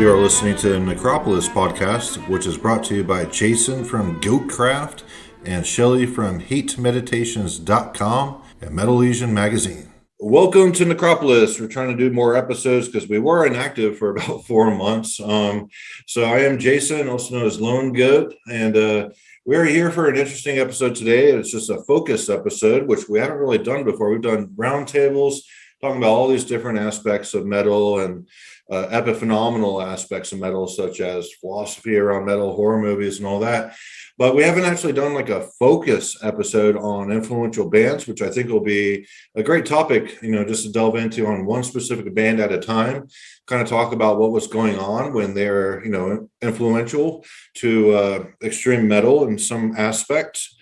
You are listening to the Necropolis podcast, which is brought to you by Jason from Goatcraft and Shelly from HateMeditations.com and Metal Legion magazine. Welcome to Necropolis. We're trying to do more episodes because we were inactive for about 4 months. So I am Jason, also known as Lone Goat, and we're here for an interesting episode today. It's just a focus episode, which we haven't really done before. We've done roundtables, talking about all these different aspects of metal and epiphenomenal aspects of metal, such as philosophy around metal, horror movies, and all that. But we haven't actually done like a focus episode on influential bands, which I think will be a great topic, just to delve into on one specific band at a time, kind of talk about what was going on when they're, influential to extreme metal in some aspects,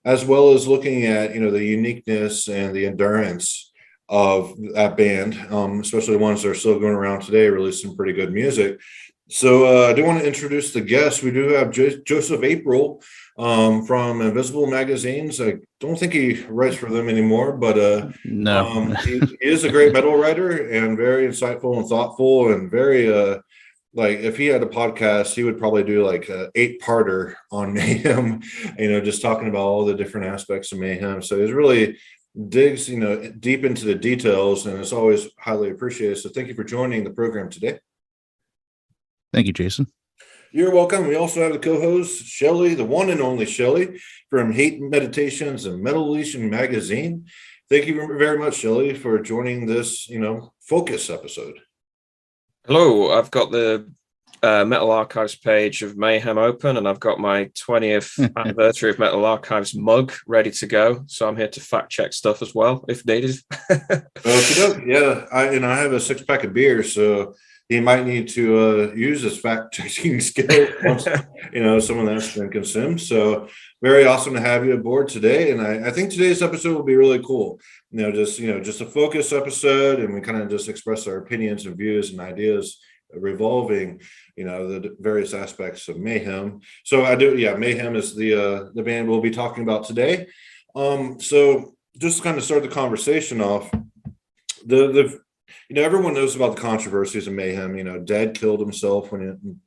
as well as looking at, the uniqueness and the endurance of that band, especially ones that are still going around today, releasing pretty good music. So I do want to introduce the guests. We do have Joseph April from Invisible Magazines. I don't think he writes for them anymore, but no. He is a great metal writer and very insightful and thoughtful and very like if he had a podcast, he would probably do like a 8-parter on Mayhem, just talking about all the different aspects of Mayhem. So he's really digs, deep into the details, and it's always highly appreciated. So thank you for joining the program today. Thank you, Jason. You're welcome. We also have the co-host, Shelly, the one and only Shelly from Hate Meditations and Metal Legion magazine. Thank you very much, Shelly, for joining this, focus episode. Hello, I've got the Metal Archives page of Mayhem open, and I've got my 20th anniversary of Metal Archives mug ready to go. So I'm here to fact check stuff as well, if needed. Yeah, I have a 6-pack of beer, so he might need to use his fact checking skill once some of that's been consumed. So very awesome to have you aboard today, and I think today's episode will be really cool. Just a focus episode, and we kind of just express our opinions and views and ideas revolving the various aspects of Mayhem. So Mayhem is the band we'll be talking about today. So just to kind of start the conversation off, everyone knows about the controversies of Mayhem. Dead killed himself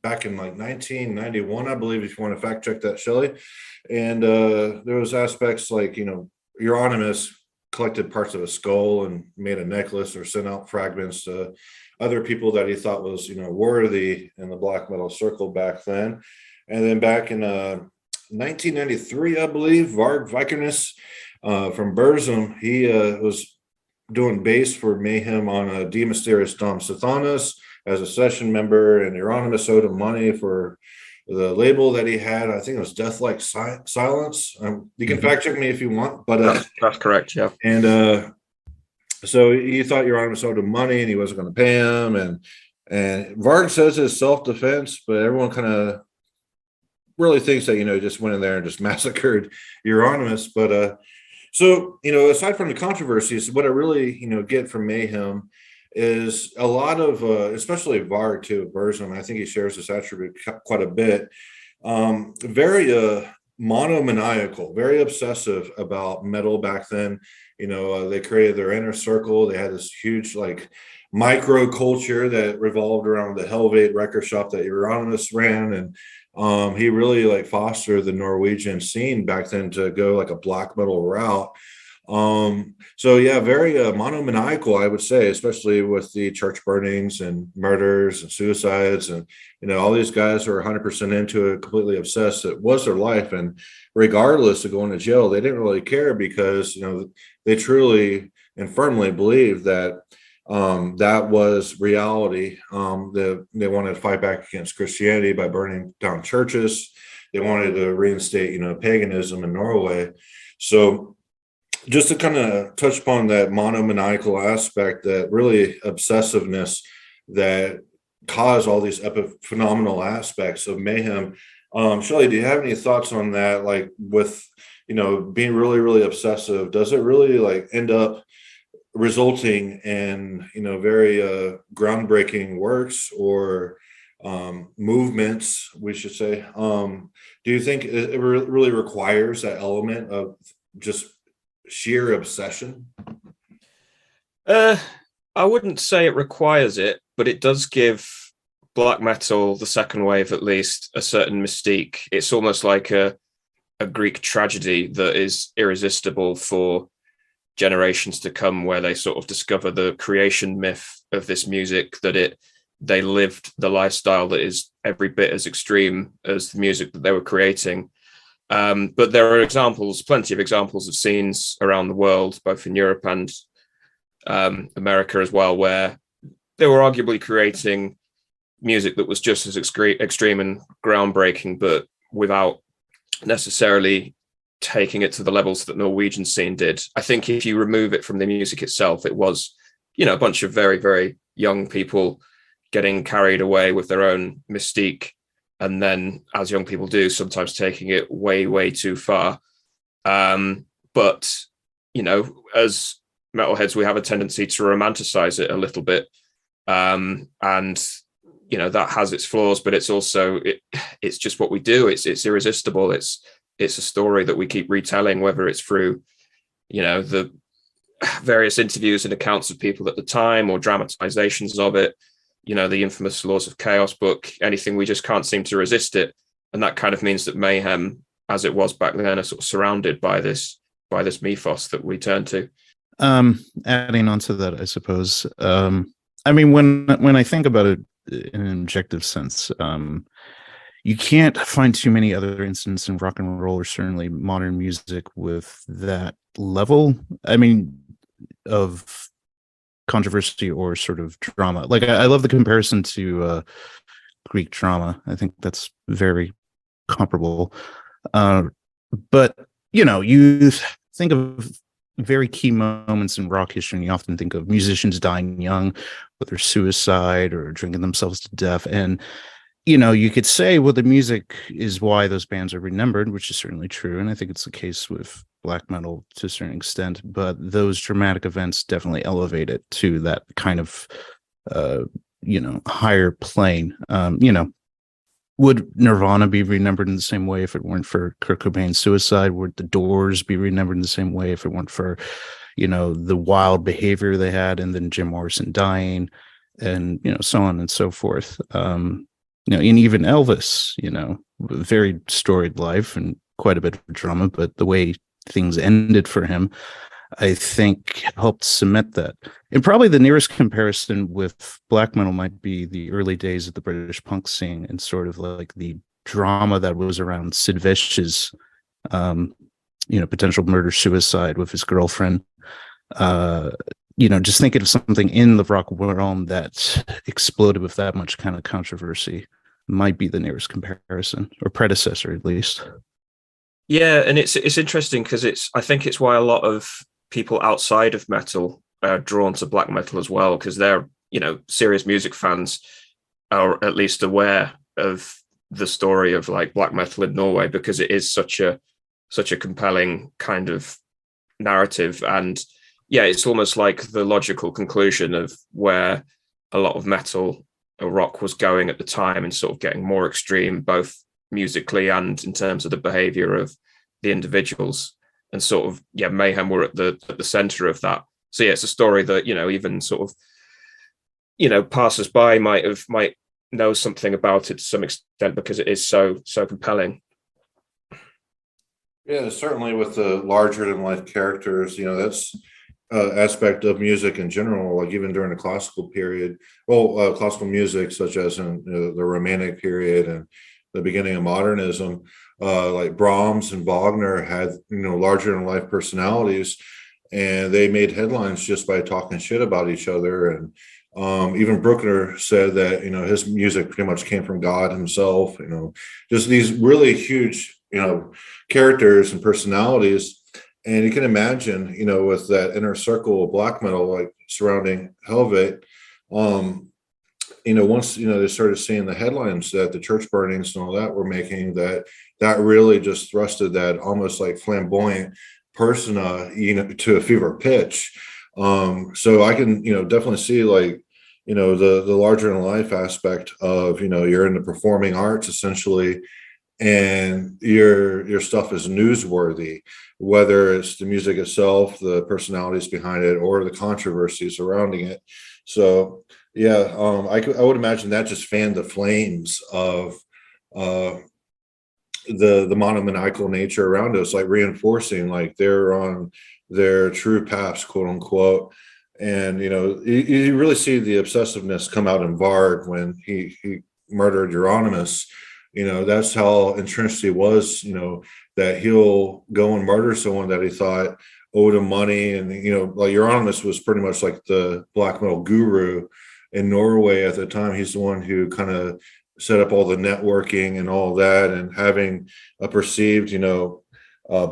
back in like 1991, I believe, if you want to fact check that, Shelly. And there was aspects like Euronymous collected parts of a skull and made a necklace or sent out fragments to other people that he thought was, worthy in the black metal circle back then. And then back in 1993, I believe, Varg Vikernes from Burzum, he was doing bass for Mayhem on De Mysterious Dom Sathanas as a session member, and Euronymous owed him money for the label that he had. I think it was Deathlike Silence. You can fact check me if you want, but that's correct, yeah. And so he thought Euronymous owed him money and he wasn't going to pay him. And Varg says it's self-defense, but everyone kind of really thinks that, just went in there and just massacred Euronymous. But so, aside from the controversies, what I really, get from Mayhem is a lot of, especially Varg too, Burzum, I think he shares this attribute quite a bit, very monomaniacal, very obsessive about metal back then. They created their inner circle. They had this huge micro culture that revolved around the Helvete record shop that Euronymous ran, and he really fostered the Norwegian scene back then to go a black metal route. So yeah, very monomaniacal, I would say, especially with the church burnings and murders and suicides, and all these guys who are 100% into it, completely obsessed. It was their life, and regardless of going to jail, they didn't really care because they truly and firmly believed that that was reality. They wanted to fight back against Christianity by burning down churches. They wanted to reinstate paganism in Norway. So just to kind of touch upon that monomaniacal aspect, that really obsessiveness that caused all these phenomenal aspects of Mayhem. Shelly, do you have any thoughts on that? With being really, really obsessive, does it really end up resulting in very groundbreaking works or movements, we should say? Do you think it really requires that element of just sheer obsession? I wouldn't say it requires it, but it does give black metal, the second wave at least, a certain mystique. It's almost like a Greek tragedy that is irresistible for generations to come, where they sort of discover the creation myth of this music, that they lived the lifestyle that is every bit as extreme as the music that they were creating. But there are examples, plenty of examples of scenes around the world, both in Europe and America as well, where they were arguably creating music that was just as extreme and groundbreaking, but without necessarily taking it to the levels that Norwegian scene did. I think if you remove it from the music itself, it was, a bunch of very, very young people getting carried away with their own mystique, and then, as young people do, sometimes taking it way, way too far. But, as metalheads, we have a tendency to romanticize it a little bit. And, that has its flaws, but it's also, it's just what we do. It's irresistible. It's a story that we keep retelling, whether it's through, the various interviews and accounts of people at the time, or dramatizations of it, the infamous Laws of Chaos book, anything. We just can't seem to resist it. And that kind of means that Mayhem, as it was back then, are sort of surrounded by this mythos that we turn to. Adding on to that, I suppose, when I think about it in an objective sense, you can't find too many other instances in rock and roll, or certainly modern music, with that level of controversy or sort of drama. Like, I love the comparison to Greek drama. I think that's very comparable. But you think of very key moments in rock history, and you often think of musicians dying young, whether suicide or drinking themselves to death. And you could say, well, the music is why those bands are remembered, which is certainly true, and I think it's the case with black metal to a certain extent. But those dramatic events definitely elevate it to that kind of higher plane. Would Nirvana be remembered in the same way if it weren't for Kurt Cobain's suicide? Would the Doors be remembered in the same way if it weren't for, the wild behavior they had, and then Jim Morrison dying, and, so on and so forth? And even Elvis, very storied life and quite a bit of drama, but the way things ended for him, I think, helped cement that. And probably the nearest comparison with black metal might be the early days of the British punk scene, and sort of like the drama that was around Sid Vicious, potential murder suicide with his girlfriend. Just thinking of something in the rock realm that exploded with that much kind of controversy might be the nearest comparison, or predecessor at least. Yeah, and it's interesting because I think it's why a lot of people outside of metal are drawn to black metal as well, because they're, serious music fans, are at least aware of the story of like black metal in Norway, because it is such a compelling kind of narrative. And yeah, it's almost like the logical conclusion of where a lot of metal or rock was going at the time, and sort of getting more extreme, both musically and in terms of the behavior of the individuals. And sort of, Mayhem were at the center of that. So yeah, it's a story that, even sort of, passers-by might know something about it to some extent, because it is so compelling. Yeah, certainly with the larger than life characters, that's aspect of music in general, like even during the classical period. Well, classical music, such as in the Romantic period and the beginning of modernism, like Brahms and Wagner had, larger than life personalities, and they made headlines just by talking shit about each other. And even Bruckner said that, his music pretty much came from God himself, just these really huge, characters and personalities. And you can imagine, with that inner circle of black metal, like surrounding Helvet, once, they started seeing the headlines that the church burnings and all that were making, that really just thrusted that almost like flamboyant persona, to a fever pitch. So I can, definitely see like, the larger than life aspect of, you're in the performing arts essentially, and your stuff is newsworthy, whether it's the music itself, the personalities behind it, or the controversy surrounding it. So Yeah, I would imagine that just fanned the flames of uh, the monomaniacal nature around us, like reinforcing like they're on their true paths, quote unquote. And you really see the obsessiveness come out in Varg when he murdered Euronymous. That's how entrenched he was. That he'll go and murder someone that he thought owed him money, and like Euronymous was pretty much like the black metal guru in Norway at the time. He's the one who kind of set up all the networking and all that, and having a perceived,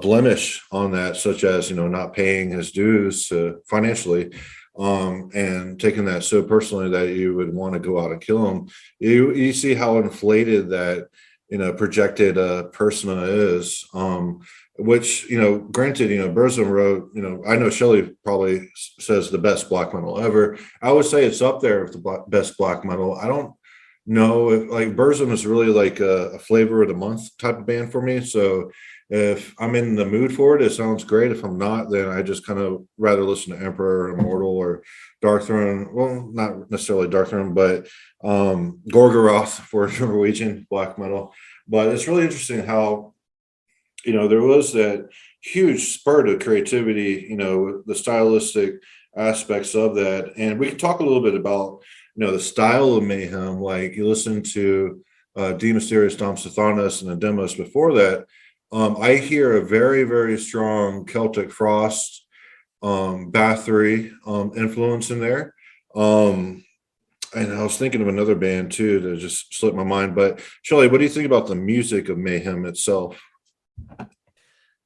blemish on that, such as, not paying his dues financially, and taking that so personally that you would want to go out and kill him. You see how inflated that, projected persona is, which, granted, Burzum wrote, I know Shelley probably says the best black metal ever. I would say it's up there with the best black metal. I don't know if like Burzum is really like a flavor of the month type of band for me. So if I'm in the mood for it, it sounds great. If I'm not, then I just kind of rather listen to Emperor, Immortal, or Darkthrone. Well, not necessarily Darkthrone, but Gorgoroth for Norwegian black metal. But it's really interesting how, there was that huge spurt of creativity, the stylistic aspects of that. And we can talk a little bit about, the style of Mayhem. Like you listen to D Mysterious, Dom Sathanas, and the demos before that. I hear a very, very strong Celtic Frost, Bathory influence in there. And I was thinking of another band too that just slipped my mind. But Shelley, what do you think about the music of Mayhem itself?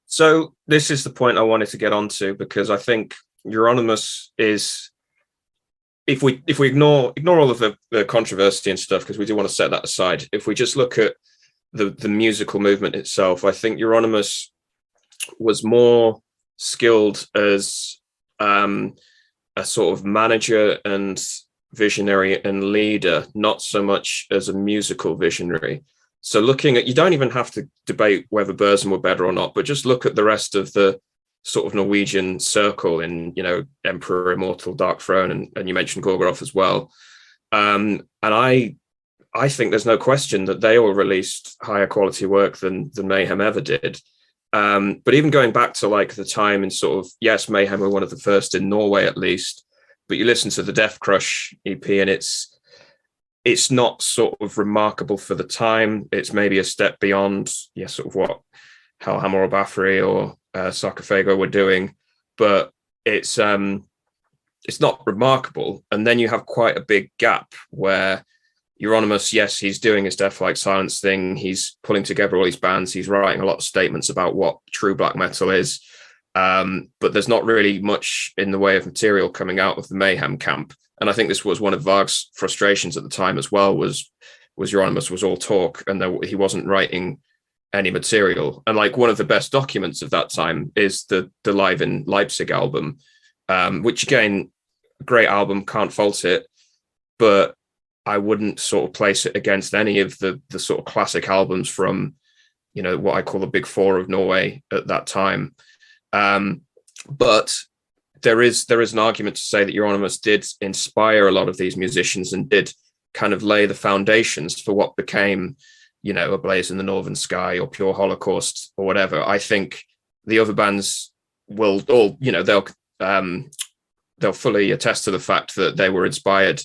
So this is the point I wanted to get onto, because I think Euronymous is, if we ignore all of the controversy and stuff, because we do want to set that aside, if we just look at the musical movement itself, I think Euronymous was more skilled as a sort of manager and visionary and leader, not so much as a musical visionary. So looking at, you don't even have to debate whether Burzum were better or not, but just look at the rest of the sort of Norwegian circle in, Emperor, Immortal, Dark Throne, and you mentioned Gorgoroth as well. And I think there's no question that they all released higher quality work than Mayhem ever did. But even going back to like the time in sort of, yes, Mayhem were one of the first in Norway at least, but you listen to the Death Crush EP and it's not sort of remarkable for the time. It's maybe a step beyond, sort of what Hellhammer or Bathory or Sarcophago were doing, but it's not remarkable. And then you have quite a big gap where Euronymous, yes, he's doing his Deathlike Silence thing. He's pulling together all these bands. He's writing a lot of statements about what true black metal is. But there's not really much in the way of material coming out of the Mayhem camp. And I think this was one of Varg's frustrations at the time as well, was Euronymous was all talk and he wasn't writing any material. And like one of the best documents of that time is the Live in Leipzig album, which again, great album, can't fault it. But I wouldn't sort of place it against any of the sort of classic albums from, what I call the big four of Norway at that time. But there is an argument to say that Euronymous did inspire a lot of these musicians and did kind of lay the foundations for what became, A Blaze in the Northern Sky or Pure Holocaust or whatever. I think the other bands will all, they'll fully attest to the fact that they were inspired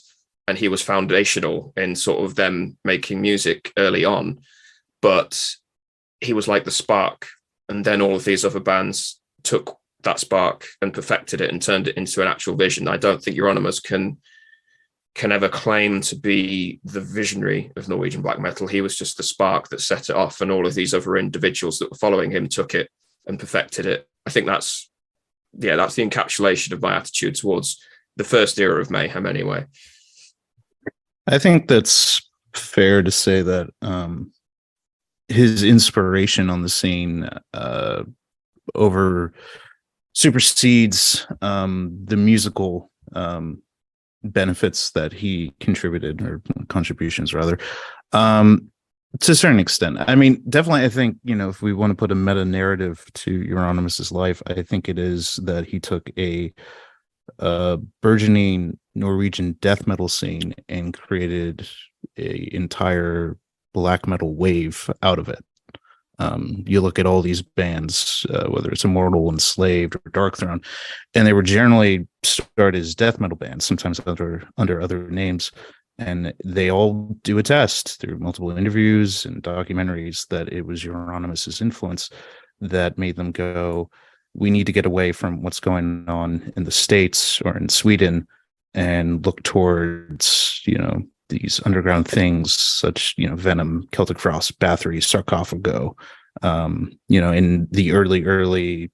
and he was foundational in sort of them making music early on. But he was like the spark. And then all of these other bands took that spark and perfected it and turned it into an actual vision. I don't think Euronymous can ever claim to be the visionary of Norwegian black metal. He was just the spark that set it off, and all of these other individuals that were following him took it and perfected it. I think that's the encapsulation of my attitude towards the first era of Mayhem anyway. I think that's fair to say that his inspiration on the scene supersedes the musical benefits that he contributed, or contributions rather, to a certain extent. I mean, definitely, I think, if we want to put a meta narrative to Euronymous' life, I think it is that he took a burgeoning Norwegian death metal scene and created a entire black metal wave out of it. You look at all these bands, whether it's Immortal, Enslaved, or Darkthrone, and they were generally started as death metal bands, sometimes under other names. And they all do attest through multiple interviews and documentaries that it was Euronymous' influence that made them go, we need to get away from what's going on in the States or in Sweden and look towards, these underground things such, Venom, Celtic Frost, Bathory, Sarcophago, in the early,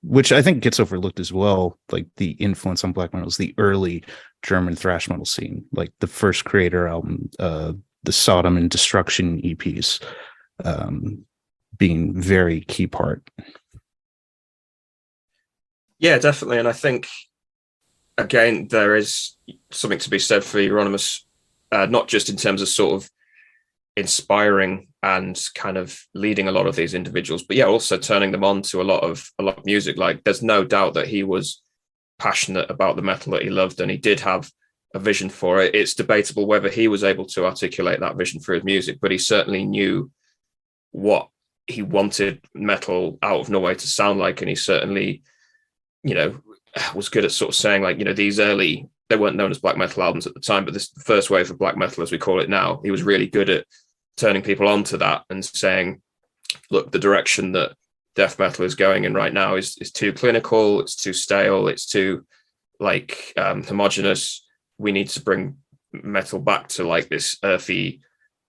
which I think gets overlooked as well, like the influence on black metal is the early German thrash metal scene, like the first Creator album, the Sodom and Destruction EPs, being very key part. Yeah, definitely. And I think, again, there is something to be said for Euronymous, not just in terms of sort of inspiring and kind of leading a lot of these individuals, but yeah, also turning them on to a lot of music. Like, there's no doubt that he was passionate about the metal that he loved, and he did have a vision for it. It's debatable whether he was able to articulate that vision through his music, but he certainly knew what he wanted metal out of Norway to sound like, and he certainly, was good at sort of saying, like, these early, they weren't known as black metal albums at the time, but this first wave of black metal, as we call it now, he was really good at turning people on to that and saying, look, the direction that death metal is going in right now is too clinical, it's too stale, it's too homogenous. We need to bring metal back to like this earthy,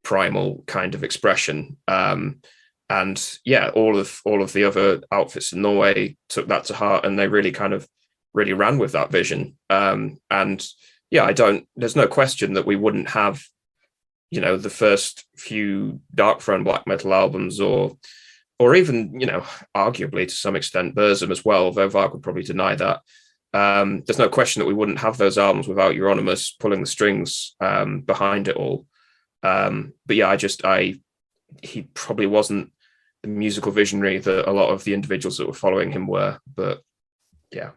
primal kind of expression. And yeah, all of the other outfits in Norway took that to heart, and they really ran with that vision. And yeah, there's no question that we wouldn't have, the first few Darkthrone black metal albums, or even, arguably to some extent Burzum as well, though Varg would probably deny that. There's no question that we wouldn't have those albums without Euronymous pulling the strings behind it all. But yeah, he probably wasn't the musical visionary that a lot of the individuals that were following him were. But yeah.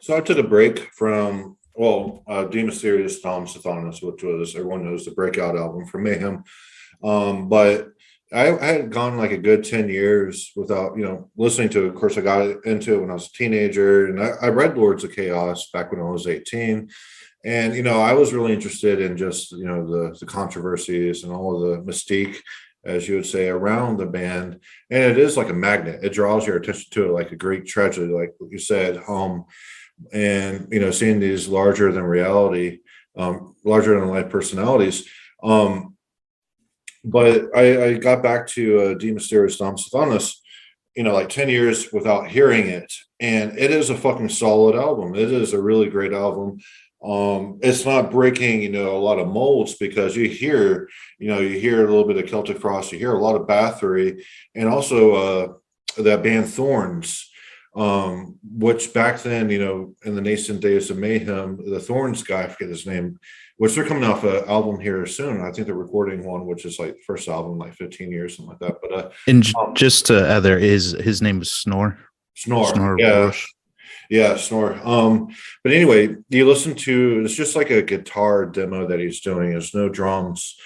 So I took a break from, De Mysterious Dom Sathanas, which was, everyone knows, the breakout album from Mayhem. But I had gone like a good 10 years without, listening to it. Of course, I got into it when I was a teenager, and I read Lords of Chaos back when I was 18. And, I was really interested in just, the controversies and all of the mystique, as you would say, around the band. And it is like a magnet. It draws your attention to it like a Greek tragedy, like you said. And, seeing these larger than reality, larger than life personalities. But I got back to De Mysterious Dom Sathanas, like 10 years without hearing it. And it is a fucking solid album. It is a really great album. It's not breaking, a lot of molds, because you hear a little bit of Celtic Frost, you hear a lot of Bathory, and also that band Thorns, which back then, in the nascent days of Mayhem, the Thorns guy, I forget his name, which they're coming off an album here soon. I think they're recording one, which is like the first album in like 15 years, something like that. But and just to add there, his name is Snore. Snore, yeah. Bush. Yeah, Snore. But anyway, you listen to, it's just like a guitar demo that he's doing. There's no drums.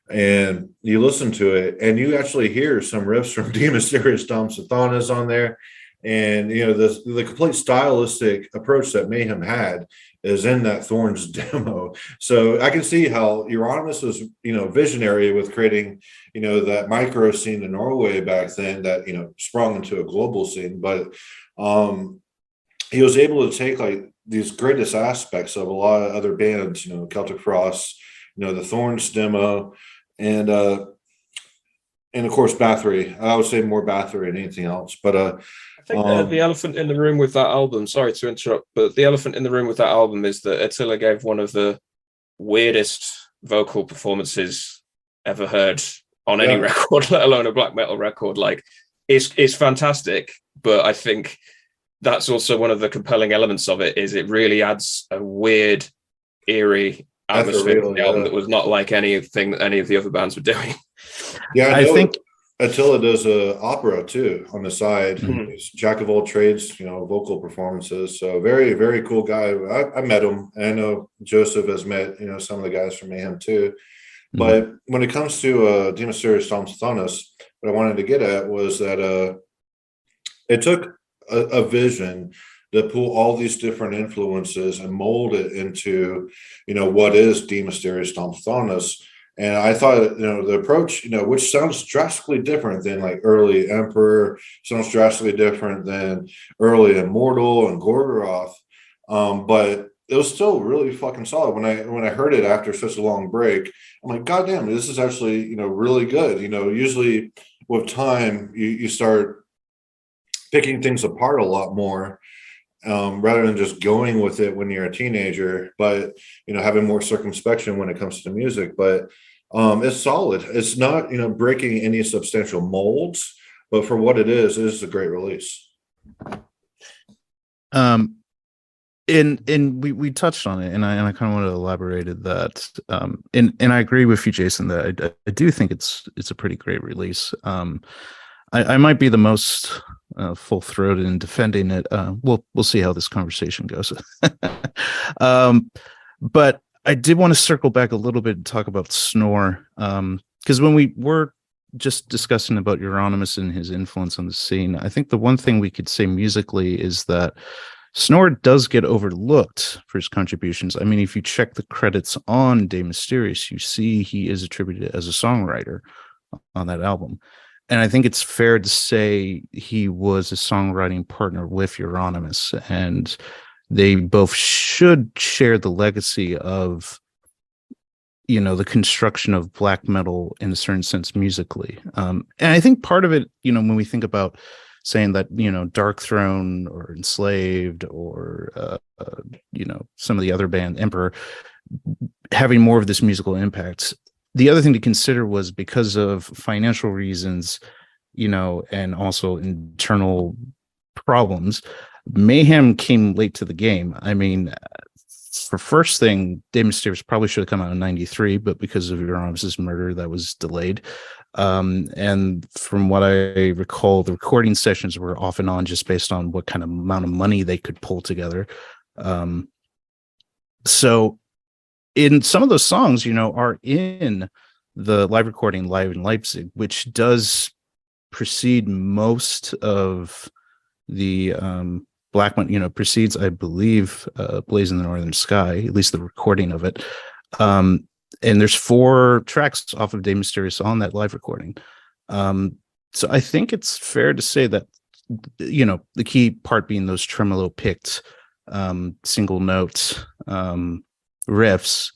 And you listen to it, and you actually hear some riffs from De Mysterious Dom Sathanas on there. And, the complete stylistic approach that Mayhem had is in that Thorns demo. So I can see how Euronymous was, visionary with creating, that micro scene in Norway back then that, sprung into a global scene. But he was able to take like these greatest aspects of a lot of other bands, Celtic Frost, the Thorns demo, and of course Bathory. I would say more Bathory than anything else. But I think the elephant in the room with that album, sorry to interrupt, but the elephant in the room with that album is that Attila gave one of the weirdest vocal performances ever heard on any record, let alone a black metal record. Like, it's fantastic, but I think that's also one of the compelling elements of it, is it really adds a weird, eerie atmosphere to the album that was not like anything that any of the other bands were doing. Yeah, I think Attila does a opera too on the side. Mhm. He's jack of all trades, vocal performances. So very, very cool guy. I met him. And I know Joseph has met, some of the guys from Mayhem too. But when it comes to De Mysteriis Thomas, what I wanted to get at was that it took a vision to pull all these different influences and mold it into, what is De Mysteriis Thomas. And I thought, the approach, which sounds drastically different than like early Emperor, sounds drastically different than early Immortal and Gorgoroth. But it was still really fucking solid. When I heard it after such a long break, I'm like, God damn, this is actually, really good. Usually with time, you start picking things apart a lot more. Rather than just going with it when you're a teenager, but having more circumspection when it comes to music. But it's solid. It's not breaking any substantial molds, but for what it is a great release. And we touched on it, and I kind of want to elaborate that. And I agree with you, Jason, that I do think it's a pretty great release. I might be the most full-throated in defending it. We'll see how this conversation goes. But I did want to circle back a little bit and talk about Snore, because when we were just discussing about Euronymous and his influence on the scene, I think the one thing we could say musically is that Snore does get overlooked for his contributions. I mean, if you check the credits on De Mysteriis, you see he is attributed as a songwriter on that album. And I think it's fair to say he was a songwriting partner with Euronymous, and they both should share the legacy of, the construction of black metal in a certain sense musically. And I think part of it, when we think about saying that, Dark Throne or Enslaved or, some of the other band, Emperor, having more of this musical impact, the other thing to consider was because of financial reasons, and also internal problems, Mayhem came late to the game. I mean, for first thing, De Mysteriis probably should have come out in 93, but because of Euronymous' murder, that was delayed. And from what I recall, the recording sessions were off and on just based on what kind of amount of money they could pull together. So in some of those songs, are in the live recording Live in Leipzig, which does precede most of the black one, precedes, I believe, Blaze in the Northern Sky, at least the recording of it. And there's 4 tracks off of De Mysteriis on that live recording. So I think it's fair to say that, the key part being those tremolo picked single note riffs,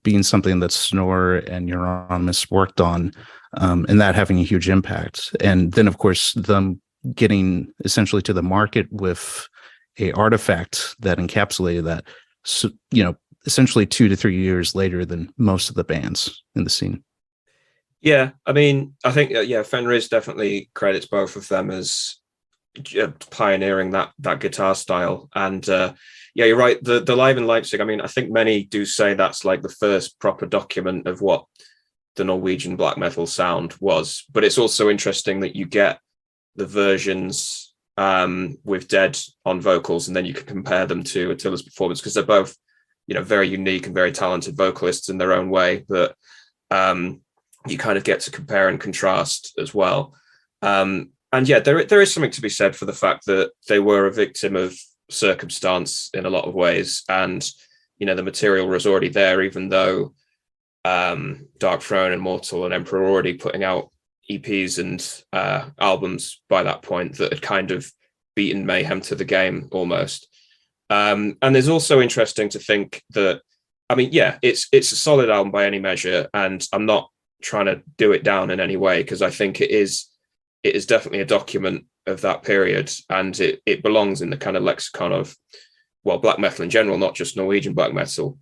being something that Snore and Euronymous worked on, and that having a huge impact. And then, of course, them getting essentially to the market with a artifact that encapsulated that, so, essentially 2 to 3 years later than most of the bands in the scene. Yeah, I mean, I think Fenriz definitely credits both of them as pioneering that guitar style. And you're right. The Live in Leipzig, I mean, I think many do say that's like the first proper document of what the Norwegian black metal sound was. But it's also interesting that you get the versions with Dead on vocals, and then you can compare them to Attila's performance, because they're both, very unique and very talented vocalists in their own way. But you kind of get to compare and contrast as well. And yeah, there is something to be said for the fact that they were a victim of circumstance in a lot of ways, and the material was already there, even though Dark Throne and Mortal and Emperor were already putting out EPs and albums by that point that had kind of beaten Mayhem to the game almost. And there's also interesting to think that, I mean, yeah, it's a solid album by any measure, and I'm not trying to do it down in any way, because I think it is definitely a document of that period, and it belongs in the kind of lexicon of, well, black metal in general, not just Norwegian black metal.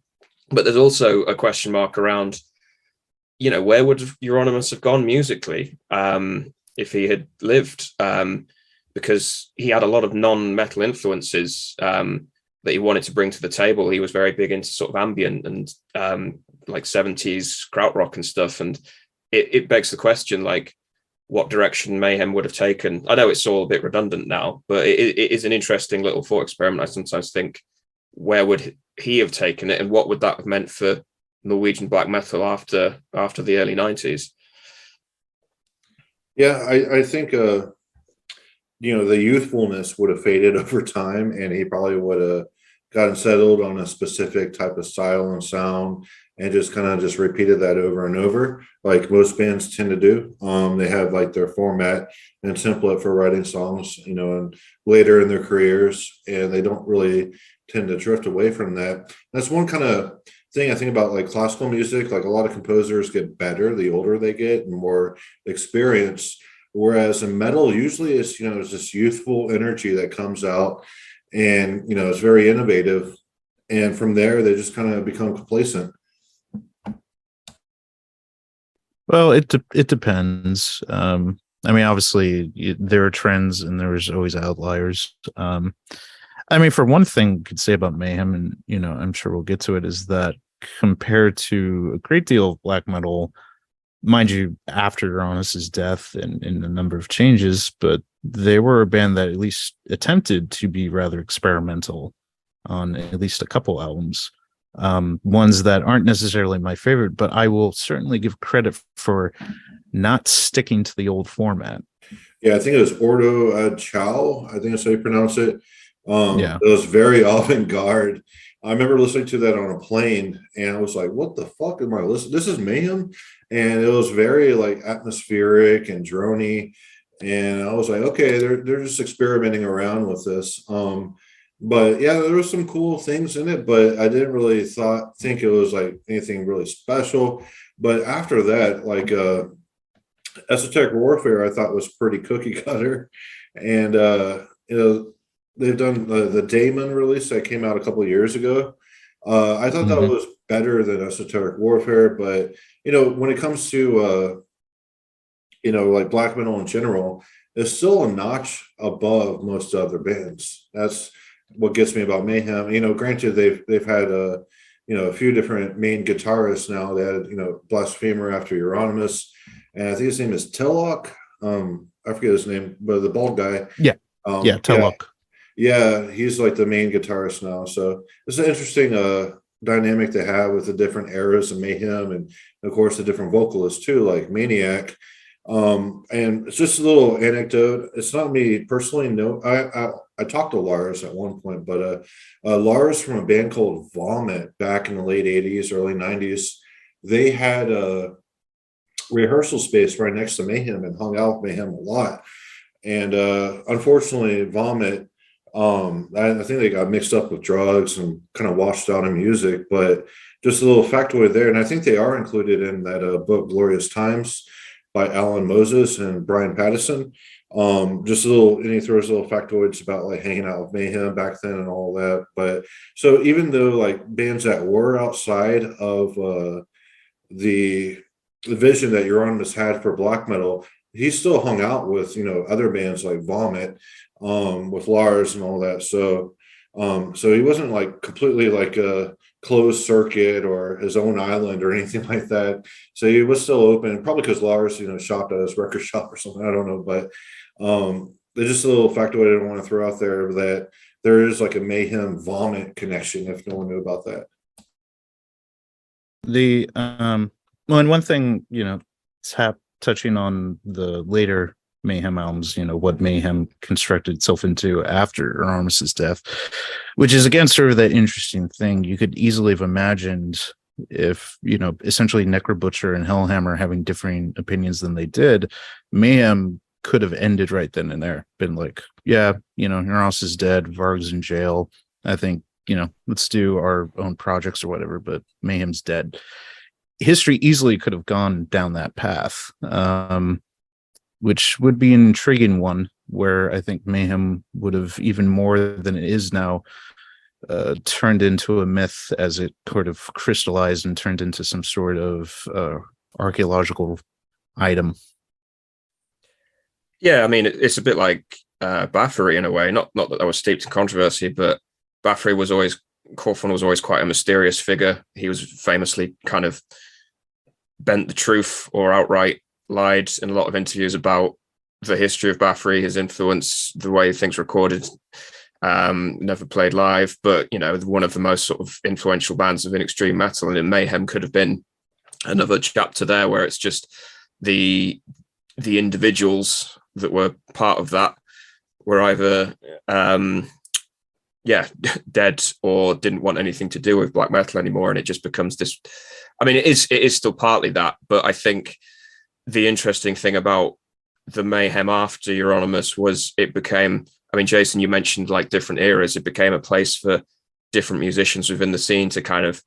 But there's also a question mark around, where would Euronymous have gone musically if he had lived? Because he had a lot of non-metal influences that he wanted to bring to the table. He was very big into sort of ambient and like 70s krautrock and stuff. And it begs the question, like, what direction Mayhem would have taken. I know it's all a bit redundant now, but it is an interesting little thought experiment. I sometimes think, where would he have taken it, and what would that have meant for Norwegian black metal after the early 90s? Yeah, I think the youthfulness would have faded over time, and he probably would have gotten settled on a specific type of style and sound, and just kind of just repeated that over and over, like most bands tend to do. They have like their format and template for writing songs, and later in their careers, and they don't really tend to drift away from that. That's one kind of thing I think about, like classical music. Like a lot of composers get better the older they get and more experience, whereas in metal usually it's it's this youthful energy that comes out, and it's very innovative, and from there they just kind of become complacent. Well, it depends. I mean, obviously there are trends and there's always outliers. I mean, for one thing, you could say about Mayhem, and I'm sure we'll get to it, is that compared to a great deal of black metal, mind you, after Uranus's death and in a number of changes, but they were a band that at least attempted to be rather experimental on at least a couple albums. Ones that aren't necessarily my favorite, but I will certainly give credit for not sticking to the old format. Yeah, I think it was Ordo Chow. I think that's how you pronounce it. Yeah. It was very avant-garde. I remember listening to that on a plane, and I was like, "What the fuck am I listening? This is Mayhem," and it was very like atmospheric and droney. And I was like, "Okay, they're just experimenting around with this." But yeah, there was some cool things in it, but I didn't really think it was like anything really special. But after that, like Esoteric Warfare, I thought was pretty cookie cutter, and they've done the Daemon release that came out a couple of years ago. I thought that was better than Esoteric Warfare, but when it comes to like black metal in general, it's still a notch above most other bands. That's what gets me about Mayhem. Granted, they've had a few different main guitarists now. They had Blasphemer after Euronymous, and I think his name is Tellock. I forget his name, but the bald guy. Yeah. Tellock. Yeah, he's like the main guitarist now. So it's an interesting dynamic to have with the different eras of Mayhem, and of course the different vocalists too, like Maniac. And it's just a little anecdote. It's not me personally. No, I talked to Lars at one point, but Lars from a band called Vomit back in the late 80s, early 90s, they had a rehearsal space right next to Mayhem and hung out with Mayhem a lot. And unfortunately, Vomit, I think they got mixed up with drugs and kind of washed out in music. But just a little factoid there, and I think they are included in that book Glorious Times by Alan Moses and Brian Pattison. Just a little, and he throws little factoids about like hanging out with Mayhem back then and all that. But so even though like bands that were outside of the vision that Euronymous had for black metal, he still hung out with other bands like Vomit, with Lars and all that. So he wasn't like completely like a closed circuit or his own island or anything like that. So he was still open, probably because Lars shopped at his record shop or something, I don't know. But there's just a little factoid I didn't want to throw out there, that there is like a Mayhem Vomit connection, if no one knew about that. Well, and one thing, touching on the later Mayhem albums, what Mayhem constructed itself into after Euronymous' death, which is again sort of that interesting thing. You could easily have imagined if, essentially Necrobutcher and Hellhammer having differing opinions than they did, Mayhem could have ended right then and there. Been like, yeah, Euronymous is dead, Varg's in jail. I think, let's do our own projects or whatever, but Mayhem's dead. History easily could have gone down that path, which would be an intriguing one, where I think Mayhem would have, even more than it is now, turned into a myth as it sort of crystallized and turned into some sort of archaeological item. Yeah, I mean, it's a bit like Bathory in a way. Not that I was steeped in controversy, but Bathory was always, Corfon was always quite a mysterious figure. He was famously kind of bent the truth or outright lied in a lot of interviews about the history of Bathory, his influence, the way things recorded. Never played live, but one of the most sort of influential bands in extreme metal, and Mayhem could have been another chapter there, where it's just the individuals that were part of that were either dead or didn't want anything to do with black metal anymore, and it just becomes this. I mean, it is still partly that, but I think the interesting thing about the Mayhem after Euronymous was it became. I mean, Jason, you mentioned like different eras. It became a place for different musicians within the scene to kind of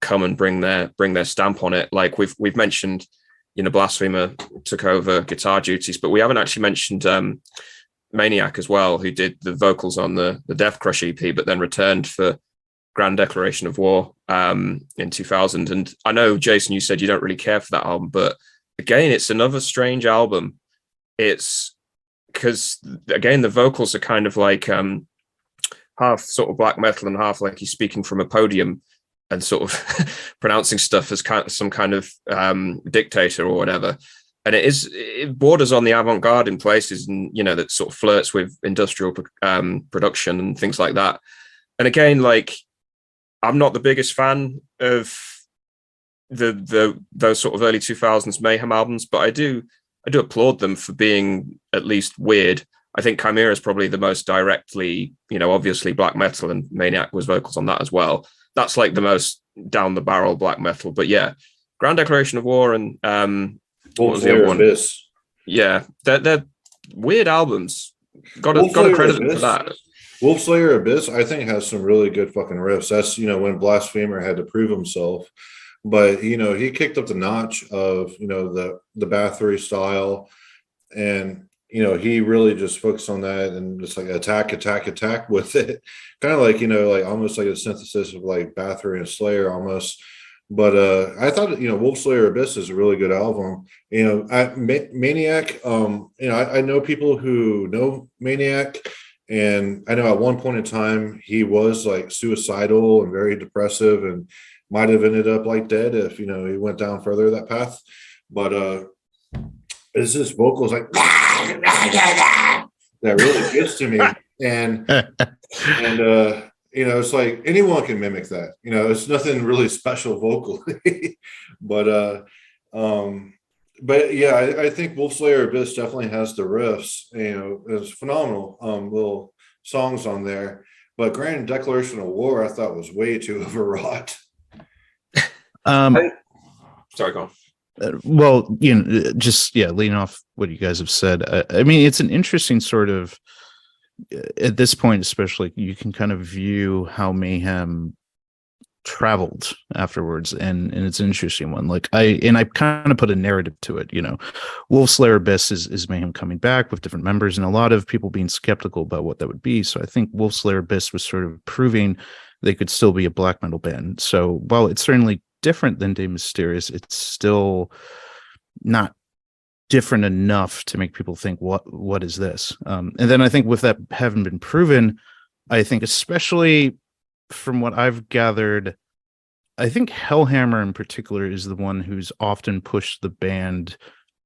come and bring their stamp on it. Like we've mentioned, Blasphemer took over guitar duties, but we haven't actually mentioned Maniac as well, who did the vocals on the Death Crush EP, but then returned for Grand Declaration of War in 2000. And I know, Jason, you said you don't really care for that album, but again, it's another strange album. It's because, again, the vocals are kind of like half sort of black metal and half like he's speaking from a podium and sort of pronouncing stuff as some kind of dictator or whatever. And it borders on the avant-garde in places, and that sort of flirts with industrial production and things like that. And again, like, I'm not the biggest fan of those sort of early 2000s Mayhem albums, but I do applaud them for being at least weird. I think Chimera is probably the most directly, obviously black metal, and Maniac was vocals on that as well. That's like the most down the barrel black metal. But yeah, Grand Declaration of War and what was the other one? Abyss. Yeah, they're weird albums. Got to credit them for that. Wolfslayer Abyss, I think, has some really good fucking riffs. That's when Blasphemer had to prove himself. But he kicked up the notch of the Bathory style, and he really just focused on that and just like attack with it, kind of like like almost like a synthesis of like Bathory and Slayer almost. But I thought Wolfslayer Abyss is a really good album. Maniac. I know people who know Maniac, and I know at one point in time he was like suicidal and very depressive and might have ended up like dead if he went down further that path. But it's just vocals like that really gets to me, and it's like anyone can mimic that. It's nothing really special vocally, but yeah, I think Wolfslayer Abyss definitely has the riffs. It's phenomenal little songs on there. But Grand Declaration of War, I thought was way too overwrought. Sorry, go on. Well, just leaning off what you guys have said. I mean, it's an interesting sort of, at this point, especially, you can kind of view how Mayhem traveled afterwards, and it's an interesting one. Like I kind of put a narrative to it. Wolfslayer Abyss is Mayhem coming back with different members, and a lot of people being skeptical about what that would be. So I think Wolfslayer Abyss was sort of proving they could still be a black metal band. So while it's certainly different than De Mysterious, it's still not different enough to make people think, what is this? And then I think with that having been proven, I think especially from what I've gathered, I think Hellhammer in particular is the one who's often pushed the band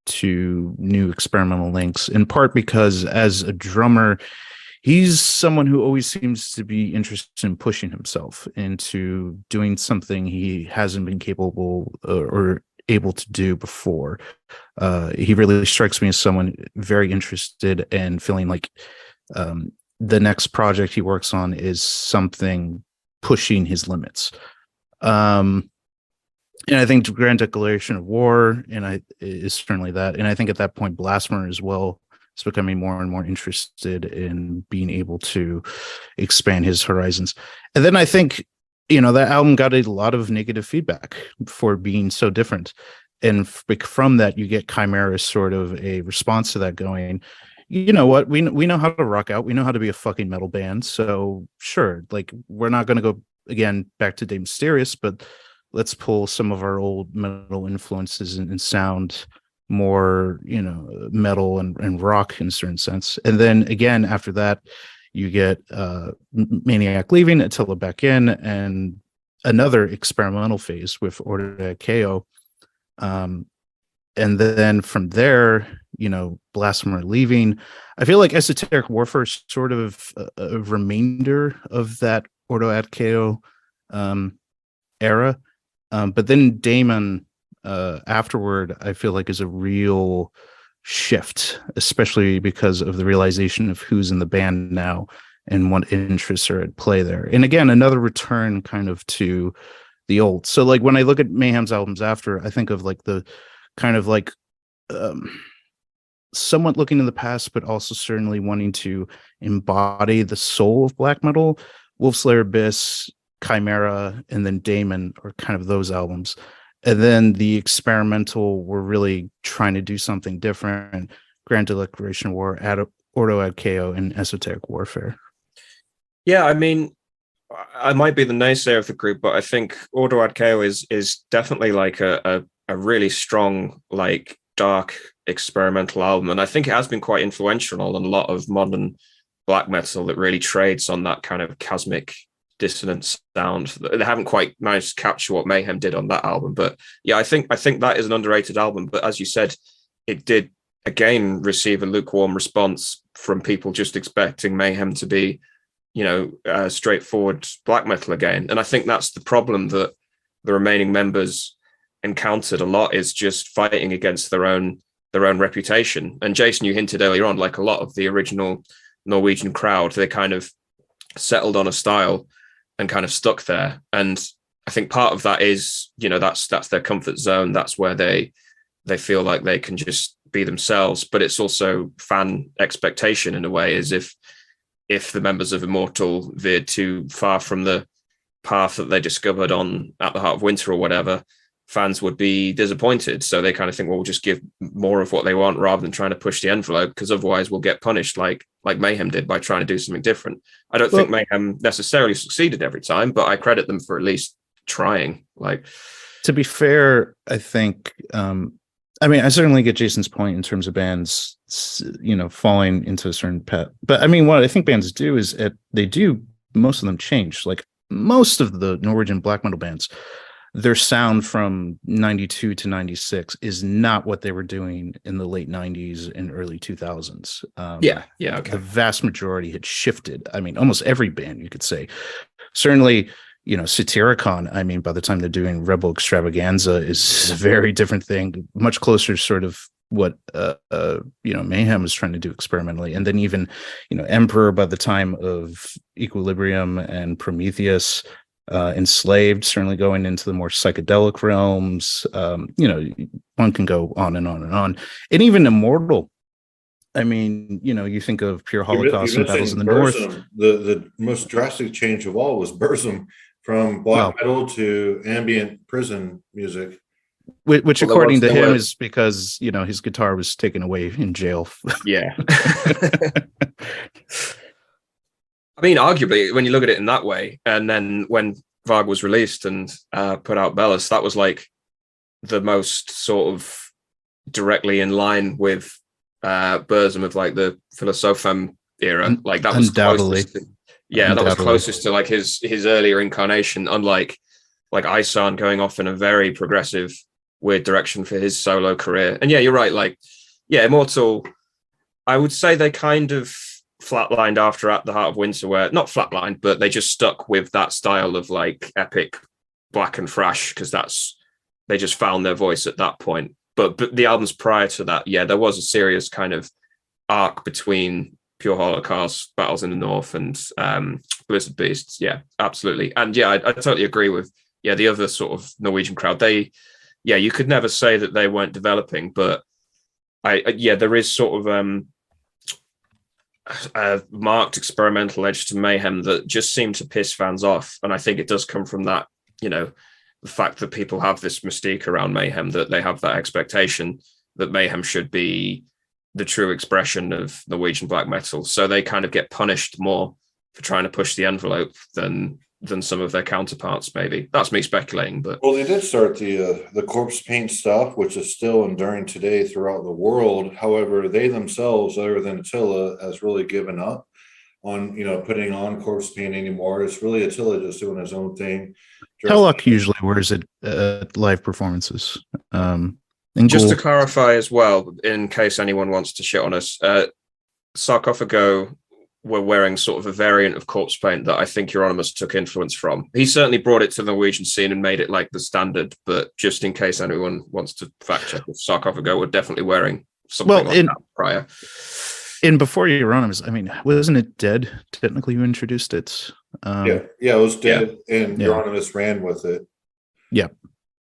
to new experimental lengths, in part because as a drummer, he's someone who always seems to be interested in pushing himself into doing something he hasn't been capable or able to do before. He really strikes me as someone very interested and feeling like the next project he works on is something pushing his limits. And I think Grand Declaration of War is certainly that. And I think at that point, Blasphemer as well is becoming more and more interested in being able to expand his horizons. And then I think, that album got a lot of negative feedback for being so different. And from that, you get Chimera sort of a response to that going, you know what, we know how to rock out. We know how to be a fucking metal band. So sure, like we're not going to go again back to De Mysterious, but let's pull some of our old metal influences and sound more, metal and rock in a certain sense. And then again, after that, you get Maniac leaving, Attila back in, and another experimental phase with Order KO. and then from there, Blasphemer leaving. I feel like Esoteric Warfare is sort of a remainder of that Ordo ad Chaos era. But then Damon afterward, I feel like is a real shift, especially because of the realization of who's in the band now and what interests are at play there. And again, another return kind of to the old. So like when I look at Mayhem's albums after, I think of like the kind of like somewhat looking in the past, but also certainly wanting to embody the soul of black metal. Wolfslayer Abyss, Chimera, and then Damon are kind of those albums. And then the experimental were really trying to do something different. Grand Declaration of War, Ordo ad Chaos, and Esoteric Warfare. Yeah, I mean, I might be the naysayer of the group, but I think Ordo ad Chaos is definitely like a really strong, like dark experimental album. And I think it has been quite influential on a lot of modern black metal that really trades on that kind of cosmic dissonant sound. They haven't quite managed to capture what Mayhem did on that album, but yeah, I think that is an underrated album. But as you said, it did again receive a lukewarm response from people just expecting Mayhem to be, straightforward black metal again. And I think that's the problem that the remaining members encountered a lot, is just fighting against their own reputation. And Jason, you hinted earlier on, like a lot of the original Norwegian crowd, they kind of settled on a style and kind of stuck there. And I think part of that is, that's their comfort zone. That's where they feel like they can just be themselves. But it's also fan expectation in a way, as if the members of Immortal veered too far from the path that they discovered on At the Heart of Winter or whatever, fans would be disappointed. So they kind of think, well, we'll just give more of what they want rather than trying to push the envelope, because otherwise we'll get punished like Mayhem did by trying to do something different. I don't think Mayhem necessarily succeeded every time, but I credit them for at least trying. Like, to be fair, I think I certainly get Jason's point in terms of bands falling into a certain path. But I mean, what I think bands do is most of them change. Like most of the Norwegian black metal bands, their sound from 92 to 96 is not what they were doing in the late 90s and early 2000s. Okay. The vast majority had shifted. I mean, almost every band, you could say. Certainly, Satyricon, I mean, by the time they're doing Rebel Extravaganza is a very different thing, much closer sort of what Mayhem was trying to do experimentally. And then even, Emperor by the time of Equilibrium and Prometheus, Enslaved, certainly going into the more psychedelic realms. One can go on and on and on. And even Immortal, I mean, you think of Pure Holocaust and Battles in the North. The most drastic change of all was Burzum, from black metal to ambient prison music. Which according to him is because, his guitar was taken away in jail. Yeah. I mean, arguably, when you look at it in that way, and then when Varg was released and put out Bellas, that was like the most sort of directly in line with Burzum of like the Philosopham era. Like that was closest to, that was closest to like his earlier incarnation, unlike like Isan going off in a very progressive, weird direction for his solo career. And yeah, you're right. Like, yeah, Immortal, I would say they kind of flatlined after At the Heart of Winter, where not flatlined, but they just stuck with that style of like epic black and thrash, because they just found their voice at that point. But the albums prior to that, there was a serious kind of arc between Pure Holocaust, Battles in the North, and Blizzard Beasts. Yeah, absolutely. And I totally agree with the other sort of Norwegian crowd. You could never say that they weren't developing, but there is sort of a marked experimental edge to Mayhem that just seemed to piss fans off. And I think it does come from that, the fact that people have this mystique around Mayhem, that they have that expectation that Mayhem should be the true expression of Norwegian black metal. So they kind of get punished more for trying to push the envelope than some of their counterparts, maybe. That's me speculating, but well, they did start the corpse paint stuff, which is still enduring today throughout the world. However, they themselves, other than Attila, has really given up on putting on corpse paint anymore. It's really Attila just doing his own thing. Helllock usually wears it at live performances. And Just to Ghoul. clarify as well, in case anyone wants to shit on us, Sarcophago were wearing sort of a variant of corpse paint that I think Euronymous took influence from. He certainly brought it to the Norwegian scene and made it like the standard, but just in case anyone wants to fact check, if Sarcophago were definitely wearing something like that prior. And before Euronymous, I mean, wasn't it Dead technically who introduced it? It was Dead, and Euronymous ran with it. Yeah.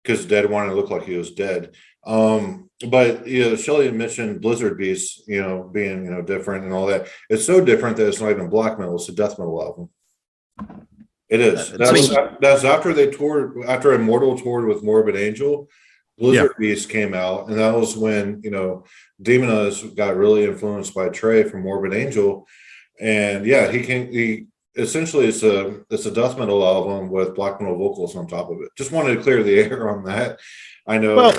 Because Dead wanted to look like he was dead. But Shelley mentioned Blizzard Beast, being different and all that. It's so different that it's not even black metal; it's a death metal album. It is. That's after Immortal toured with Morbid Angel. Blizzard Beast came out, and that was when Demonaz got really influenced by Trey from Morbid Angel, and he essentially it's a death metal album with black metal vocals on top of it. Just wanted to clear the air on that. I know. Well,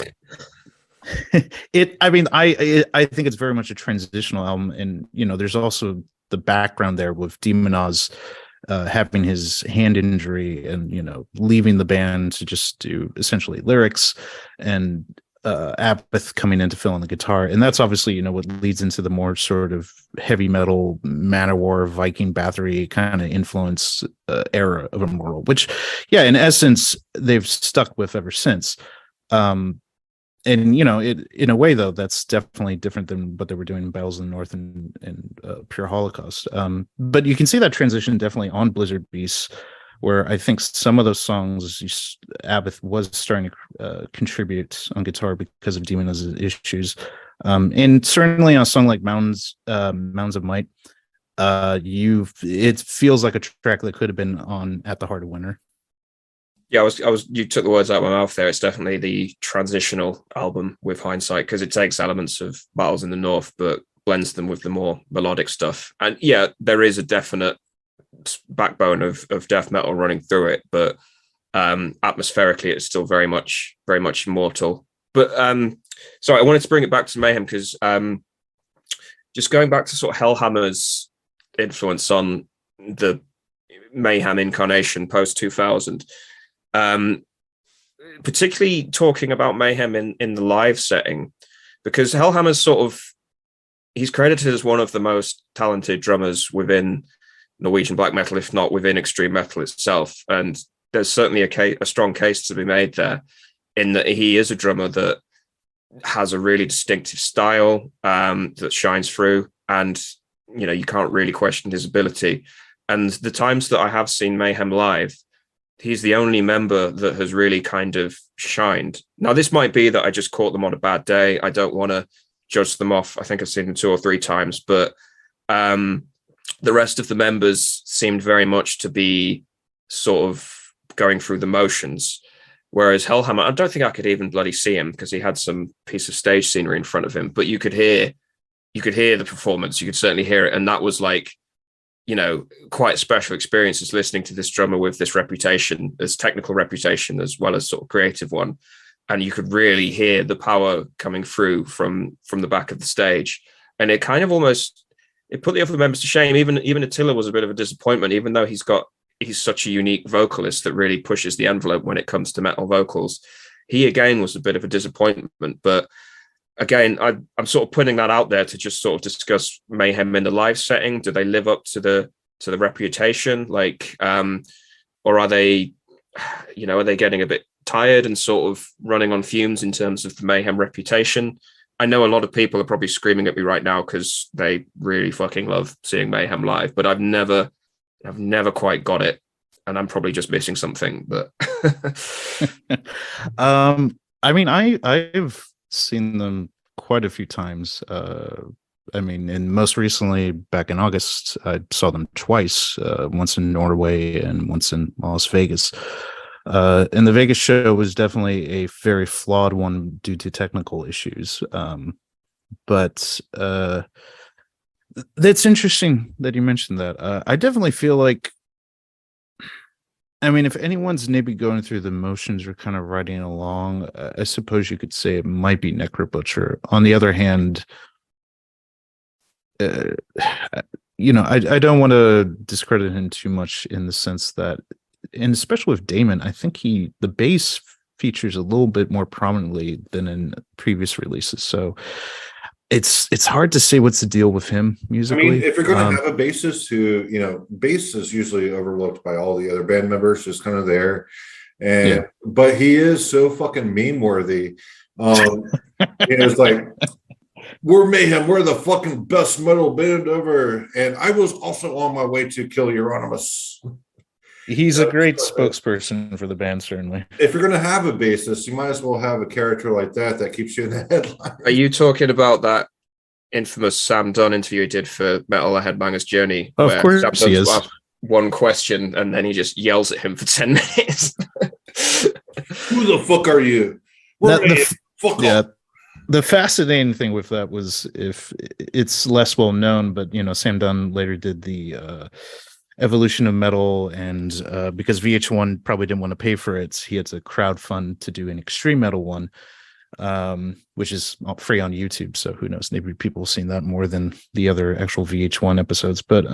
I think it's very much a transitional album, and there's also the background there with Demonaz having his hand injury and leaving the band to just do essentially lyrics, and Apeth coming in to fill in the guitar, and that's obviously what leads into the more sort of heavy metal Manowar Viking Bathory kind of influence era of Immortal, which in essence they've stuck with ever since. And in a way though, that's definitely different than what they were doing in Battles in the North and Pure Holocaust. But you can see that transition definitely on Blizzard Beasts, where I think some of those songs Apeth was starting to contribute on guitar because of Demonaz's issues. And certainly on a song like Mounds of Might, it feels like a track that could have been on At the Heart of Winter. Yeah, you took the words out of my mouth there. It's definitely the transitional album with hindsight, because it takes elements of Battles in the North but blends them with the more melodic stuff. And there is a definite backbone of death metal running through it, but atmospherically it's still very much Immortal. But sorry, I wanted to bring it back to Mayhem, because just going back to sort of Hellhammer's influence on the Mayhem incarnation post 2000, particularly talking about Mayhem in the live setting, because Hellhammer's he's credited as one of the most talented drummers within Norwegian black metal, if not within extreme metal itself. And there's certainly a strong case to be made there, in that he is a drummer that has a really distinctive style that shines through, and you can't really question his ability. And the times that I have seen Mayhem live, he's the only member that has really kind of shined. Now, this might be that I just caught them on a bad day. I don't want to judge them off. I think I've seen them 2 or 3 times, but the rest of the members seemed very much to be sort of going through the motions. Whereas Hellhammer, I don't think I could even bloody see him, because he had some piece of stage scenery in front of him, but you could hear the performance. You could certainly hear it. And that was like, quite a special experience, is listening to this drummer with this reputation, this technical reputation, as well as sort of creative one. And you could really hear the power coming through from the back of the stage. And it kind of it put the other members to shame. Even Attila was a bit of a disappointment, even though he's such a unique vocalist that really pushes the envelope when it comes to metal vocals. He again was a bit of a disappointment, but again, I'm sort of putting that out there to just sort of discuss Mayhem in the live setting. Do they live up to the reputation? Or are they getting a bit tired and sort of running on fumes in terms of the Mayhem reputation? I know a lot of people are probably screaming at me right now because they really fucking love seeing Mayhem live, but I've never quite got it, and I'm probably just missing something. But I've seen them quite a few times. And most recently, back in August, I saw them twice, once in Norway and once in Las Vegas. And the Vegas show was definitely a very flawed one due to technical issues. But that's interesting that you mentioned that. I definitely feel like, if anyone's maybe going through the motions or kind of riding along, I suppose you could say it might be Necrobutcher. On the other hand, I don't want to discredit him too much, in the sense that, and especially with Damon, I think the bass features a little bit more prominently than in previous releases. So it's hard to say what's the deal with him musically. I mean, if you're going to have a bassist who, bass is usually overlooked by all the other band members, just kind of there. And but he is so fucking meme worthy. It's like, we're Mayhem, we're the fucking best metal band ever. And I was also on my way to kill Euronymous. He's a great spokesperson for the band, certainly. If you're going to have a bassist, you might as well have a character like that keeps you in the headline. Are you talking about that infamous Sam Dunn interview he did for Metal Headbanger's Journey? Of course he is. One question, and then he just yells at him for 10 minutes. Who the fuck are you? Fuck off. The fascinating thing with that was, if it's less well known, but Sam Dunn later did the Evolution of Metal, and because VH1 probably didn't want to pay for it, he had to crowdfund to do an Extreme Metal one, which is free on YouTube. So who knows? Maybe people have seen that more than the other actual VH1 episodes, but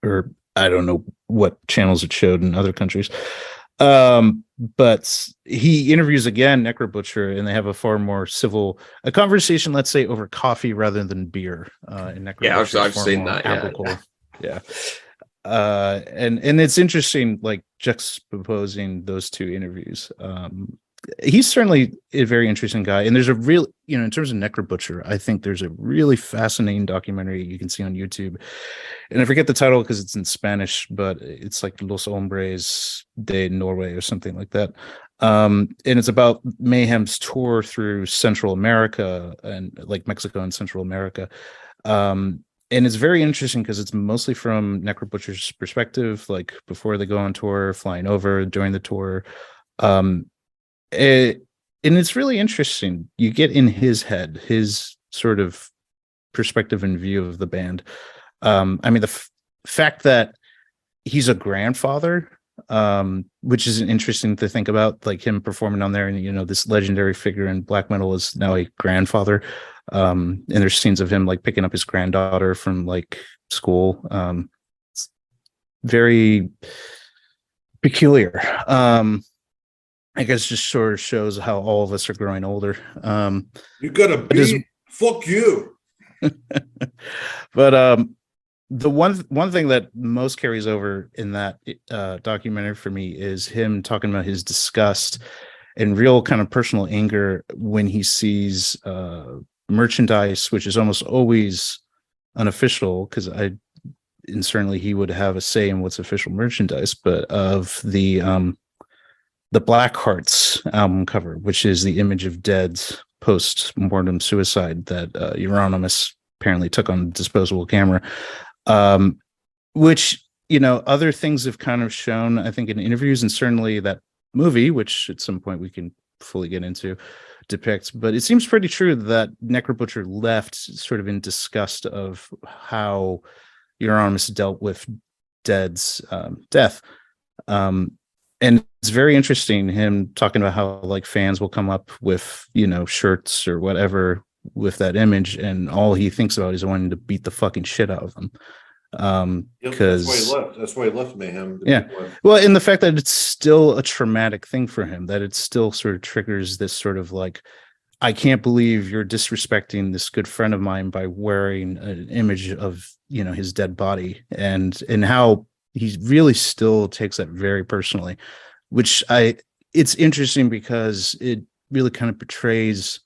or I don't know what channels it showed in other countries. But he interviews again Necrobutcher, and they have a far more civil conversation, let's say, over coffee rather than beer. In Necrobutcher, I've seen that. Yeah. And it's interesting, like, juxtaposing those two interviews. He's certainly a very interesting guy, and there's a real, in terms of Necrobutcher, I think there's a really fascinating documentary you can see on YouTube, and I forget the title because it's in Spanish, but it's like Los Hombres de Norway or something like that. And it's about Mayhem's tour through Central America, and like Mexico and Central America. And it's very interesting because it's mostly from Necrobutcher's perspective, like before they go on tour, flying over, during the tour. And it's really interesting. You get in his head, his sort of perspective and view of the band. I mean, the fact that he's a grandfather, which is interesting to think about, like him performing on there, and this legendary figure in black metal is now a grandfather. And there's scenes of him like picking up his granddaughter from like school. It's very peculiar. I guess just sort of shows how all of us are growing older. You gotta be fuck you. But the one thing that most carries over in that documentary for me is him talking about his disgust and real kind of personal anger when he sees merchandise, which is almost always unofficial, because and certainly he would have a say in what's official merchandise, but of the Black Hearts album cover, which is the image of Dead's post-mortem suicide that Euronymous apparently took on a disposable camera, which, other things have kind of shown, I think, in interviews, and certainly that movie, which at some point we can fully get into, depicts. But it seems pretty true that Necrobutcher left sort of in disgust of how Euronymous dealt with Dead's death. And it's very interesting, him talking about how like fans will come up with, shirts or whatever with that image, and all he thinks about is wanting to beat the fucking shit out of them. Because that's why he left Mayhem. Yeah. Well, and the fact that it's still a traumatic thing for him, that it still sort of triggers this sort of like, I can't believe you're disrespecting this good friend of mine by wearing an image of, his dead body, and how he really still takes that very personally, which it's interesting because it really kind of portrays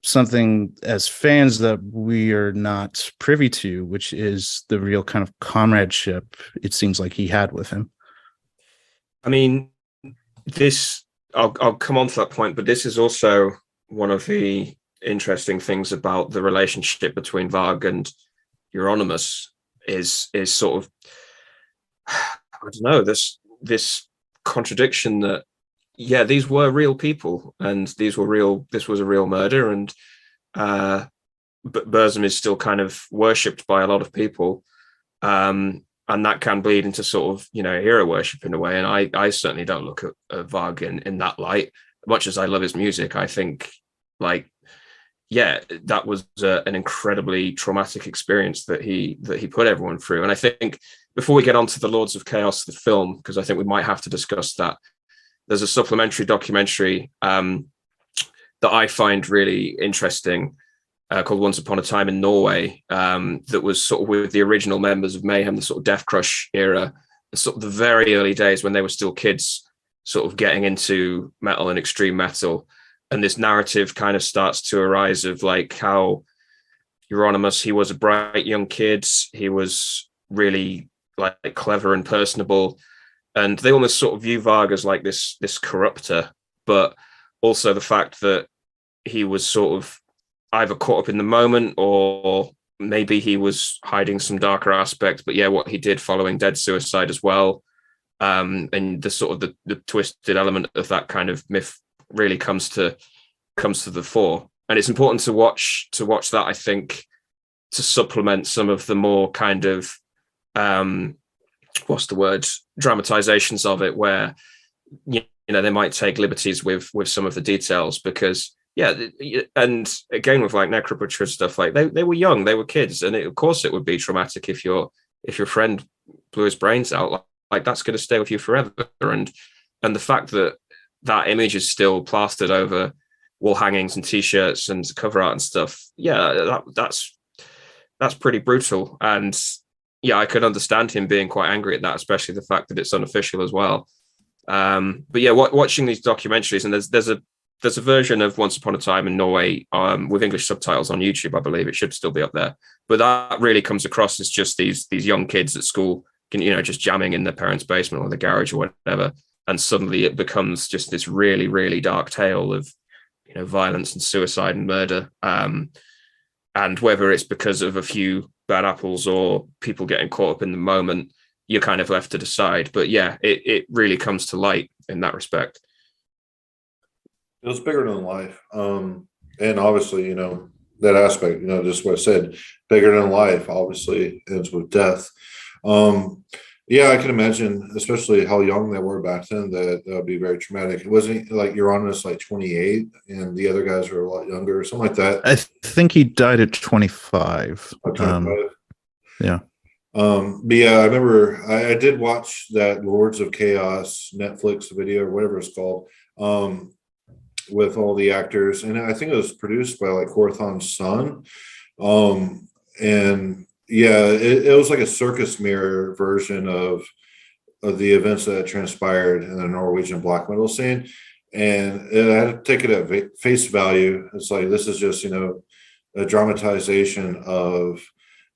something as fans that we are not privy to, which is the real kind of comradeship it seems like he had with him. I mean, I'll come on to that point, but this is also one of the interesting things about the relationship between Varg and Euronymous is sort of, I don't know, this contradiction that, yeah, these were real people, and this was a real murder, and but Burzum is still kind of worshipped by a lot of people, and that can bleed into sort of hero worship in a way. And I certainly don't look at Varg in that light. Much as I love his music, I think that was an incredibly traumatic experience that he put everyone through. And I think before we get on to the Lords of Chaos, the film, because I think we might have to discuss that, there's a supplementary documentary that I find really interesting called Once Upon a Time in Norway, that was sort of with the original members of Mayhem, the sort of Death Crush era, sort of the very early days when they were still kids, sort of getting into metal and extreme metal. And this narrative kind of starts to arise of like how Euronymous, he was a bright young kid. He was really like clever and personable. And they almost sort of view Varg as like this corrupter, but also the fact that he was sort of either caught up in the moment or maybe he was hiding some darker aspects. But yeah, what he did following Dead Suicide as well. And the sort of the twisted element of that kind of myth really comes to the fore. And it's important to watch that, I think, to supplement some of the more kind of dramatizations of it, where you know they might take liberties with some of the details, because and again with like Necropolis stuff, like they were young, they were kids, and of course it would be traumatic if your friend blew his brains out. Like that's going to stay with you forever. And the fact that image is still plastered over wall hangings and t-shirts and cover art and stuff, that's pretty brutal. And yeah, I could understand him being quite angry at that, especially the fact that it's unofficial as well. But yeah, watching these documentaries, and there's a version of Once Upon a Time in Norway with English subtitles on YouTube, I believe. It should still be up there. But that really comes across as just these young kids at school, just jamming in their parents' basement or the garage or whatever. And suddenly it becomes just this really, really dark tale of, violence and suicide and murder. And whether it's because of a few bad apples or people getting caught up in the moment, you're kind of left to decide. But yeah, it really comes to light in that respect. It was bigger than life. And obviously, that aspect, just what I said, bigger than life, obviously ends with death. Yeah, I can imagine, especially how young they were back then, that would be very traumatic. It wasn't like Euronymous like 28 and the other guys were a lot younger or something like that. I think he died at 25. 25. Yeah. But yeah, I remember I did watch that Lords of Chaos Netflix video or whatever it's called, with all the actors, and I think it was produced by like Horthon's son. And yeah, it was like a circus mirror version of the events that transpired in the Norwegian black metal scene. And I had to take it at face value. It's like, this is just, a dramatization of,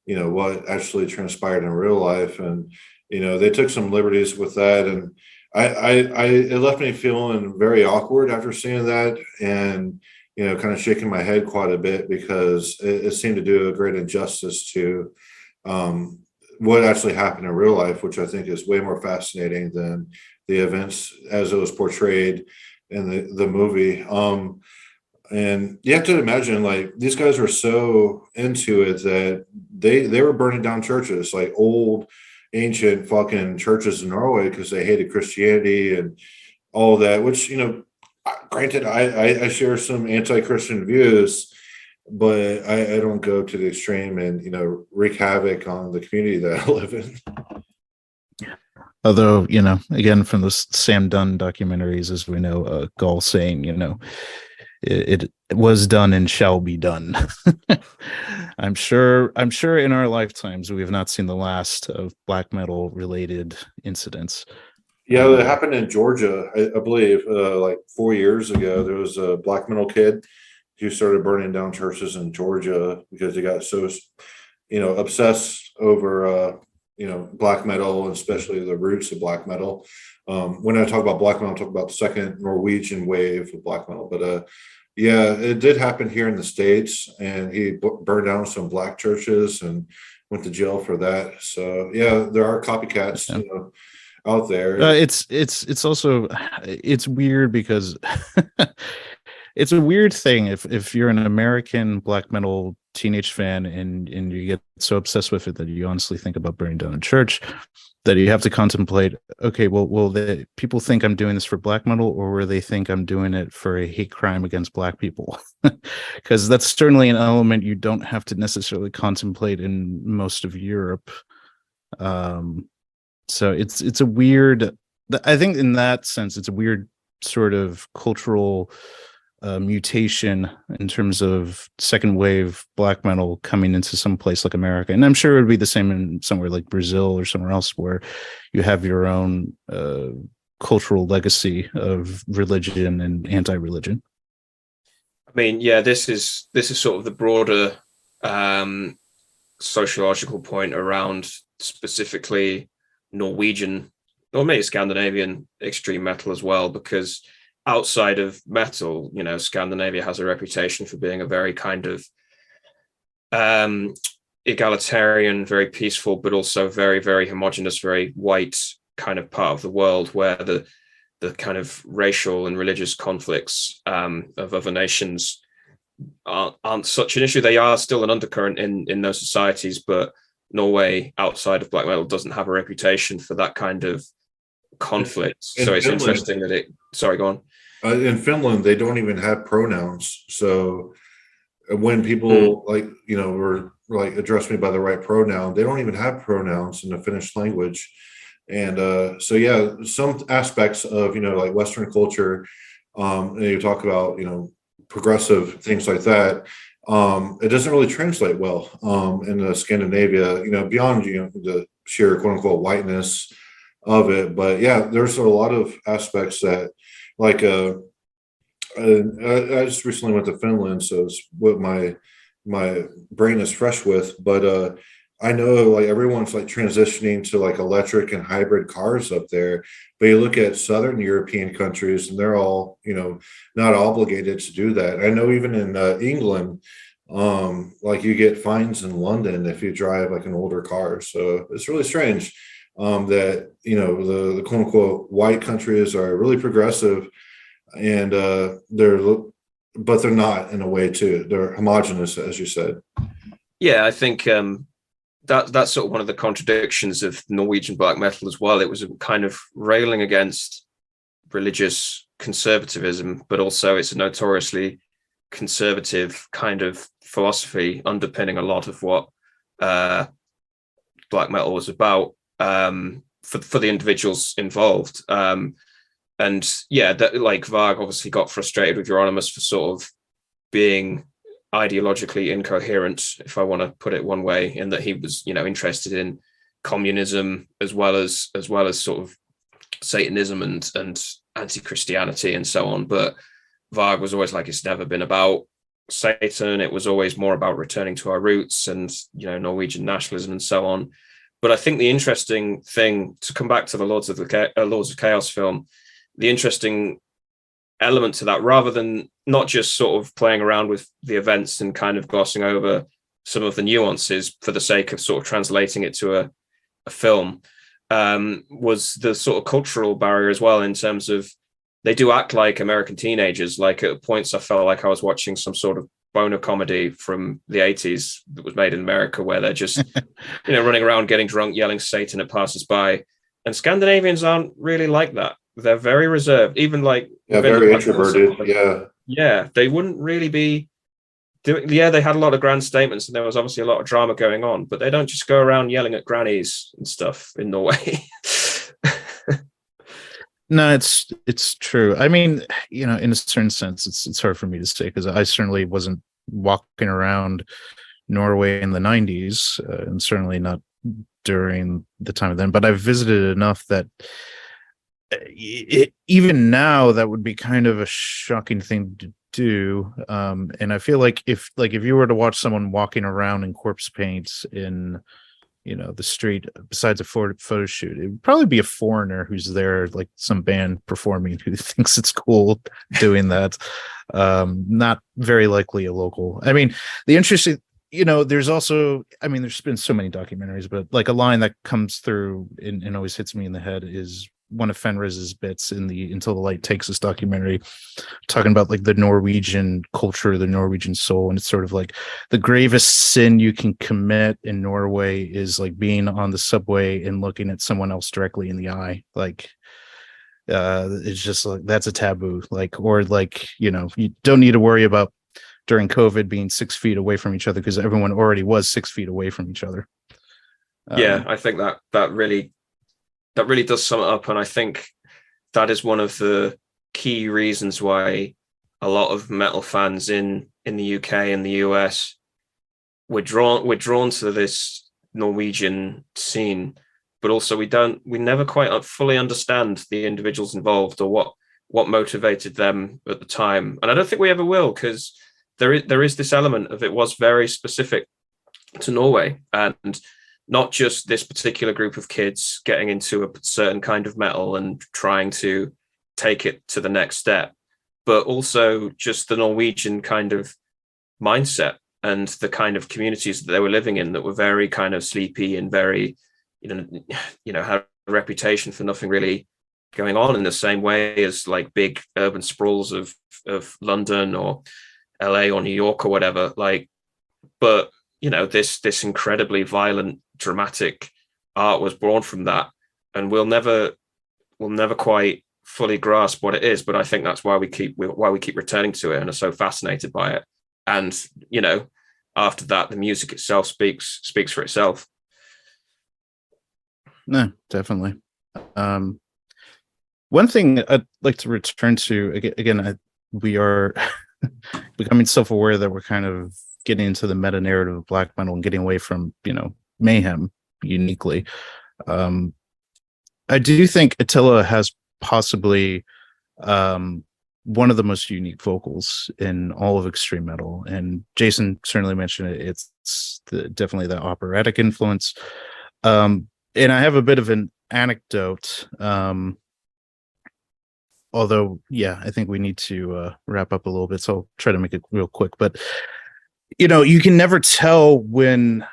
what actually transpired in real life. And, they took some liberties with that. And it left me feeling very awkward after seeing that, and, kind of shaking my head quite a bit, because it seemed to do a great injustice to what actually happened in real life, which I think is way more fascinating than the events as it was portrayed in the movie. And you have to imagine, like, these guys were so into it that they were burning down churches, like old ancient fucking churches in Norway, because they hated Christianity and all of that, which, granted, I share some anti-Christian views, but I don't go to the extreme and, wreak havoc on the community that I live in. Although, again, from the Sam Dunn documentaries, as we know, Gall saying, it was done and shall be done. I'm sure in our lifetimes we have not seen the last of black metal related incidents. Yeah, it happened in Georgia, I believe, like 4 years ago. There was a black metal kid who started burning down churches in Georgia because he got so, obsessed over, black metal, and especially the roots of black metal. When I talk about black metal, I'm talking about the second Norwegian wave of black metal. But yeah, it did happen here in the States, and he burned down some black churches and went to jail for that. So yeah, there are copycats, out there. It's also, it's weird because it's a weird thing if you're an American black metal teenage fan and you get so obsessed with it that you honestly think about burning down a church, that you have to contemplate, okay, well, will the people think I'm doing this for black metal, or will they think I'm doing it for a hate crime against black people? Because that's certainly an element you don't have to necessarily contemplate in most of Europe. So it's a weird, I think in that sense, it's a weird sort of cultural mutation in terms of second wave black metal coming into some place like America. And I'm sure it would be the same in somewhere like Brazil or somewhere else where you have your own cultural legacy of religion and anti-religion. I mean, yeah, this is sort of the broader sociological point around specifically Norwegian or maybe Scandinavian extreme metal as well, because outside of metal, you know, Scandinavia has a reputation for being a very kind of egalitarian, very peaceful, but also very, very homogenous, very white kind of part of the world where the kind of racial and religious conflicts of other nations aren't such an issue. They are still an undercurrent in those societies, but Norway outside of black metal doesn't have a reputation for that kind of conflict. So it's interesting that sorry, go on. In Finland, they don't even have pronouns. So when people were like address me by the right pronoun, they don't even have pronouns in the Finnish language. And so, yeah, some aspects of, like Western culture, and you talk about, progressive things like that. It doesn't really translate well in Scandinavia, beyond, the sheer quote unquote whiteness of it. But yeah, there's a lot of aspects that like, I just recently went to Finland, so it's what my brain is fresh with, but I know like everyone's like transitioning to like electric and hybrid cars up there, but you look at Southern European countries and they're all, not obligated to do that. I know even in England, like you get fines in London if you drive like an older car. So it's really strange that, the quote unquote white countries are really progressive and but they're not in a way too. They're homogenous, as you said. Yeah, I think that's sort of one of the contradictions of Norwegian black metal as well. It was a kind of railing against religious conservatism, but also it's a notoriously conservative kind of philosophy underpinning a lot of what black metal was about for the individuals involved. And yeah, that like Varg obviously got frustrated with Euronymous for sort of being ideologically incoherent, if I want to put it one way, in that he was, interested in communism as well as sort of Satanism and anti-Christianity and so on. But Varg was always like, it's never been about Satan. It was always more about returning to our roots and, Norwegian nationalism and so on. But I think the interesting thing, to come back to the Lords of Chaos film, the interesting element to that, rather than not just sort of playing around with the events and kind of glossing over some of the nuances for the sake of sort of translating it to a film, was the sort of cultural barrier as well, in terms of they do act like American teenagers. Like at points I felt like I was watching some sort of boner comedy from the 80s that was made in America, where they're just running around getting drunk, yelling Satan at passers-by. And Scandinavians aren't really like that. They're very reserved, even like very introverted. Yeah, they wouldn't really be doing. Yeah, they had a lot of grand statements, and there was obviously a lot of drama going on, but they don't just go around yelling at grannies and stuff in Norway. No, it's true. I mean, in a certain sense, it's hard for me to say because I certainly wasn't walking around Norway in the 90s, and certainly not during the time of then. But I've visited enough that even now that would be kind of a shocking thing to do. And I feel like if you were to watch someone walking around in corpse paint in the street besides a photo shoot, it would probably be a foreigner who's there, like some band performing, who thinks it's cool doing that. Not very likely a local. I mean, the interesting, there's also, there's been so many documentaries, but like a line that comes through and always hits me in the head is one of Fenris's bits in the Until the Light Takes Us documentary, talking about like the Norwegian culture, the Norwegian soul. And it's sort of like the gravest sin you can commit in Norway is like being on the subway and looking at someone else directly in the eye. Like, it's just like, that's a taboo. Like, or like, you don't need to worry about during COVID being 6 feet away from each other because everyone already was 6 feet away from each other. Yeah, I think that really does sum it up. And I think that is one of the key reasons why a lot of metal fans in the UK and the US we're drawn to this Norwegian scene, but also we never quite fully understand the individuals involved or what motivated them at the time, and I don't think we ever will, because there is this element of it was very specific to Norway, and not just this particular group of kids getting into a certain kind of metal and trying to take it to the next step, but also just the Norwegian kind of mindset and the kind of communities that they were living in that were very kind of sleepy and very, had a reputation for nothing really going on in the same way as like big urban sprawls of London or LA or New York or whatever. Like, but this incredibly violent, dramatic art was born from that, and we'll never quite fully grasp what it is. But I think that's why we keep returning to it and are so fascinated by it. And after that, the music itself speaks for itself. No, definitely. One thing I'd like to return to again, we are becoming self-aware that we're kind of getting into the meta narrative of black metal and getting away from Mayhem uniquely. I do think Attila has possibly one of the most unique vocals in all of extreme metal, and Jason certainly mentioned it. It's definitely the operatic influence. And I have a bit of an anecdote. Although, yeah, I think we need to wrap up a little bit, so I'll try to make it real quick. But you can never tell when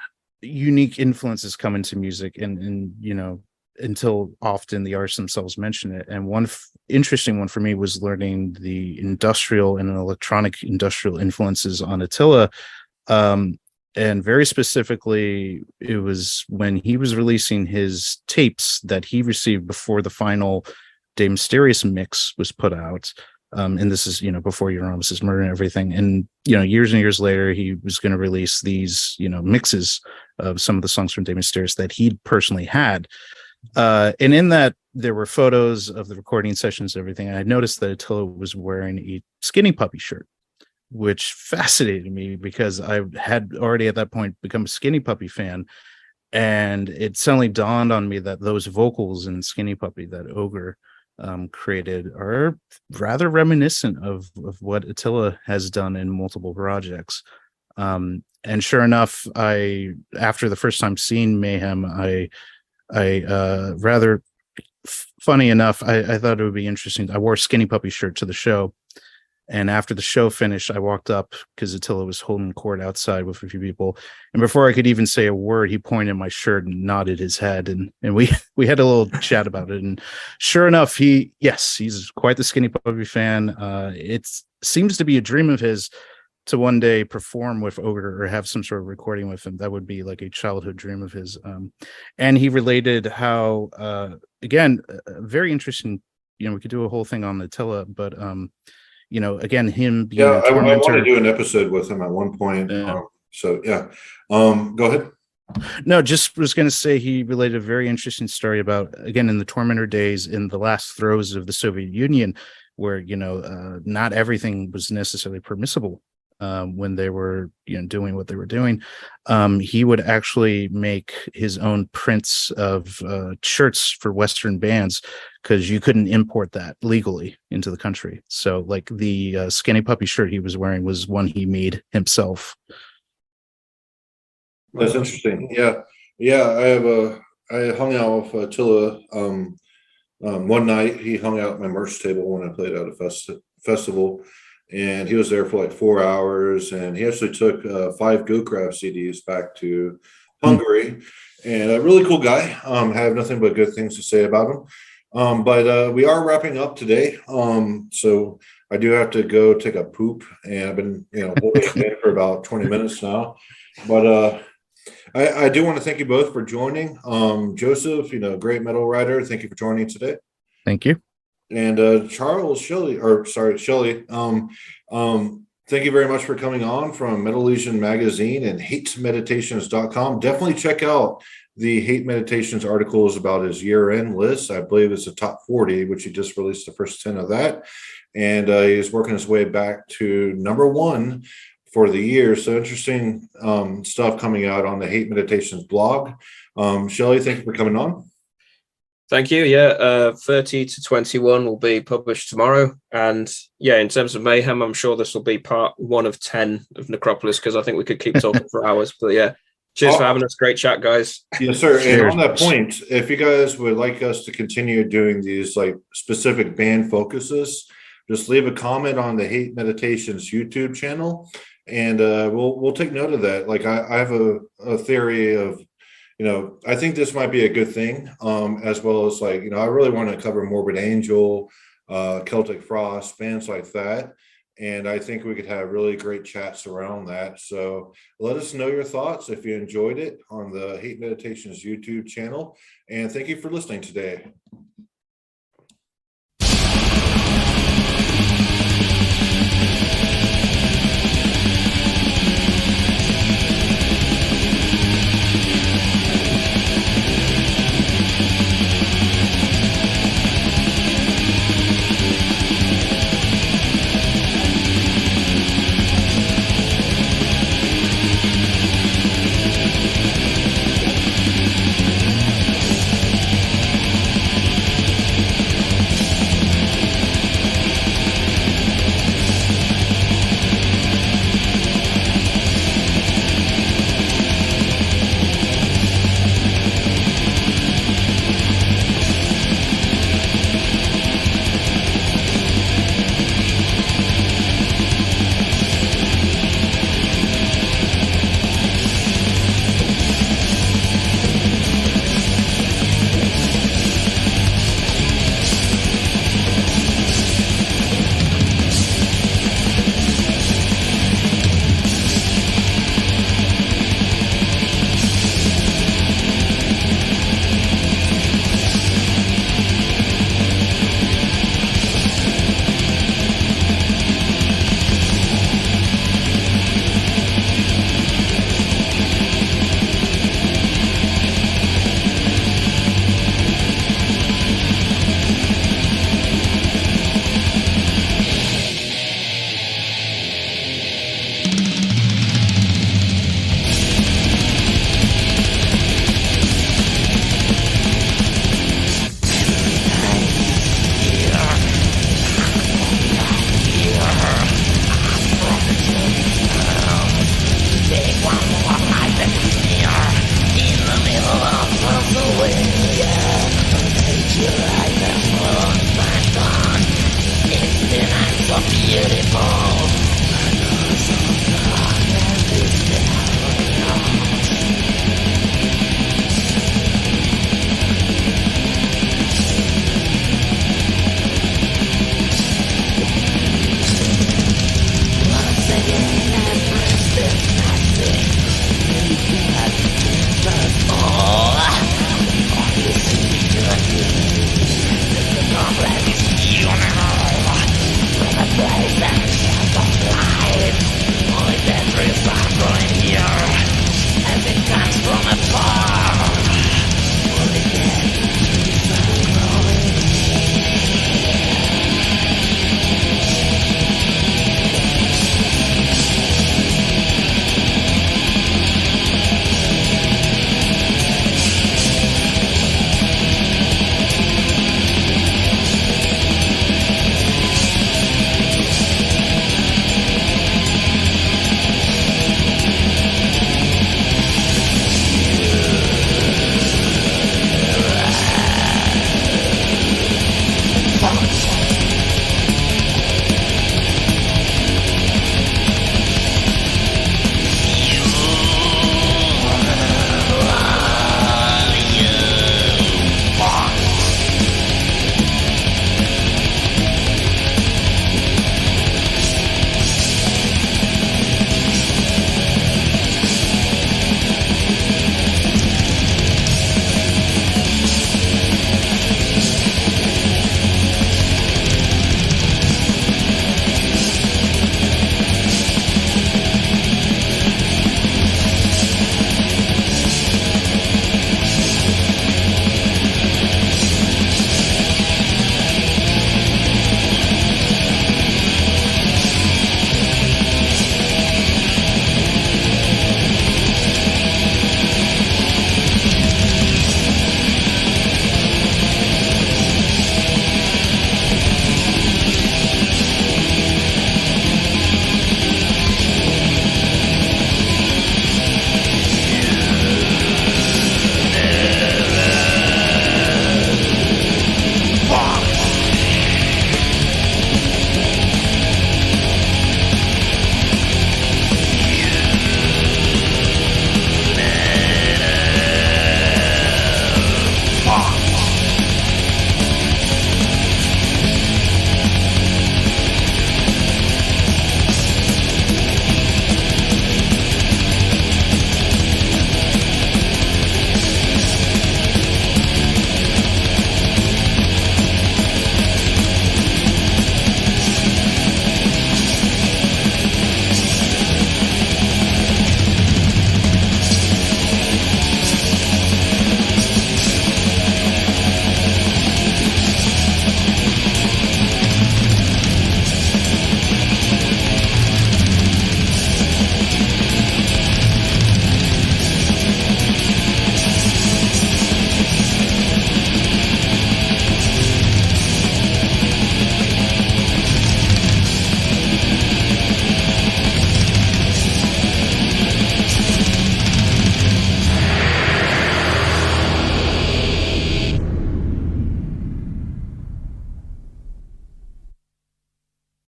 unique influences come into music, and until often the artists themselves mention it. And one interesting one for me was learning the industrial and electronic industrial influences on Attila. And very specifically, it was when he was releasing his tapes that he received before the final De Mysterious mix was put out. And this is, before Euronymous' murder and everything. And, years and years later, he was going to release these, mixes of some of the songs from De Mysterious that he'd personally had. And in that, there were photos of the recording sessions and everything. And I noticed that Attila was wearing a Skinny Puppy shirt, which fascinated me because I had already at that point become a Skinny Puppy fan. And it suddenly dawned on me that those vocals in Skinny Puppy that Ogre created are rather reminiscent of what Attila has done in multiple projects. And sure enough, after the first time seeing Mayhem, I rather funny enough, I thought it would be interesting. I wore a Skinny Puppy shirt to the show, and after the show finished, I walked up because Attila was holding court outside with a few people, and before I could even say a word, he pointed at my shirt and nodded his head, and we had a little chat about it. And sure enough, he's quite the Skinny Puppy fan. It seems to be a dream of his to one day perform with Ogre or have some sort of recording with him. That would be like a childhood dream of his. And he related how, again, very interesting, we could do a whole thing on Attila, but, again, him being I want to do an episode with him at one point. Go ahead. No, just was going to say he related a very interesting story about, again, in the Tormentor days, in the last throes of the Soviet Union, where, not everything was necessarily permissible. When they were doing what they were doing, he would actually make his own prints of shirts for Western bands because you couldn't import that legally into the country. So like the Skinny Puppy shirt he was wearing was one he made himself. That's interesting. I hung out with Attila one night. He hung out at my merch table when I played at a festival. And he was there for like 4 hours, and he actually took 5 GoCraft CDs back to Hungary. And a really cool guy. I have nothing but good things to say about him. But we are wrapping up today. So I do have to go take a poop, and I've been holding it in for about 20 minutes now. But I do want to thank you both for joining. Joseph, great metal writer. Thank you for joining today. Thank you. And Shelley, Thank you very much for coming on from Metal Legion Magazine and hatemeditations.com. Definitely check out the Hate Meditations articles about his year-end list. I believe it's the top 40, which he just released the first 10 of that. And he's working his way back to number 1 for the year. So interesting stuff coming out on the Hate Meditations blog. Shelley, thank you for coming on. Thank you. Yeah, 30 to 21 will be published tomorrow. And yeah, in terms of Mayhem, I'm sure this will be part 1 of 10 of Necropolis, because I think we could keep talking for hours. But yeah, cheers for having us. Great chat, guys. Yes, sir. Cheers. And on that point, if you guys would like us to continue doing these like specific band focuses, just leave a comment on the Hate Meditations YouTube channel, and we'll take note of that. Like I have a theory of, I think this might be a good thing, as well as like, I really want to cover Morbid Angel, Celtic Frost, bands like that. And I think we could have really great chats around that. So let us know your thoughts if you enjoyed it on the Hate Meditations YouTube channel. And thank you for listening today.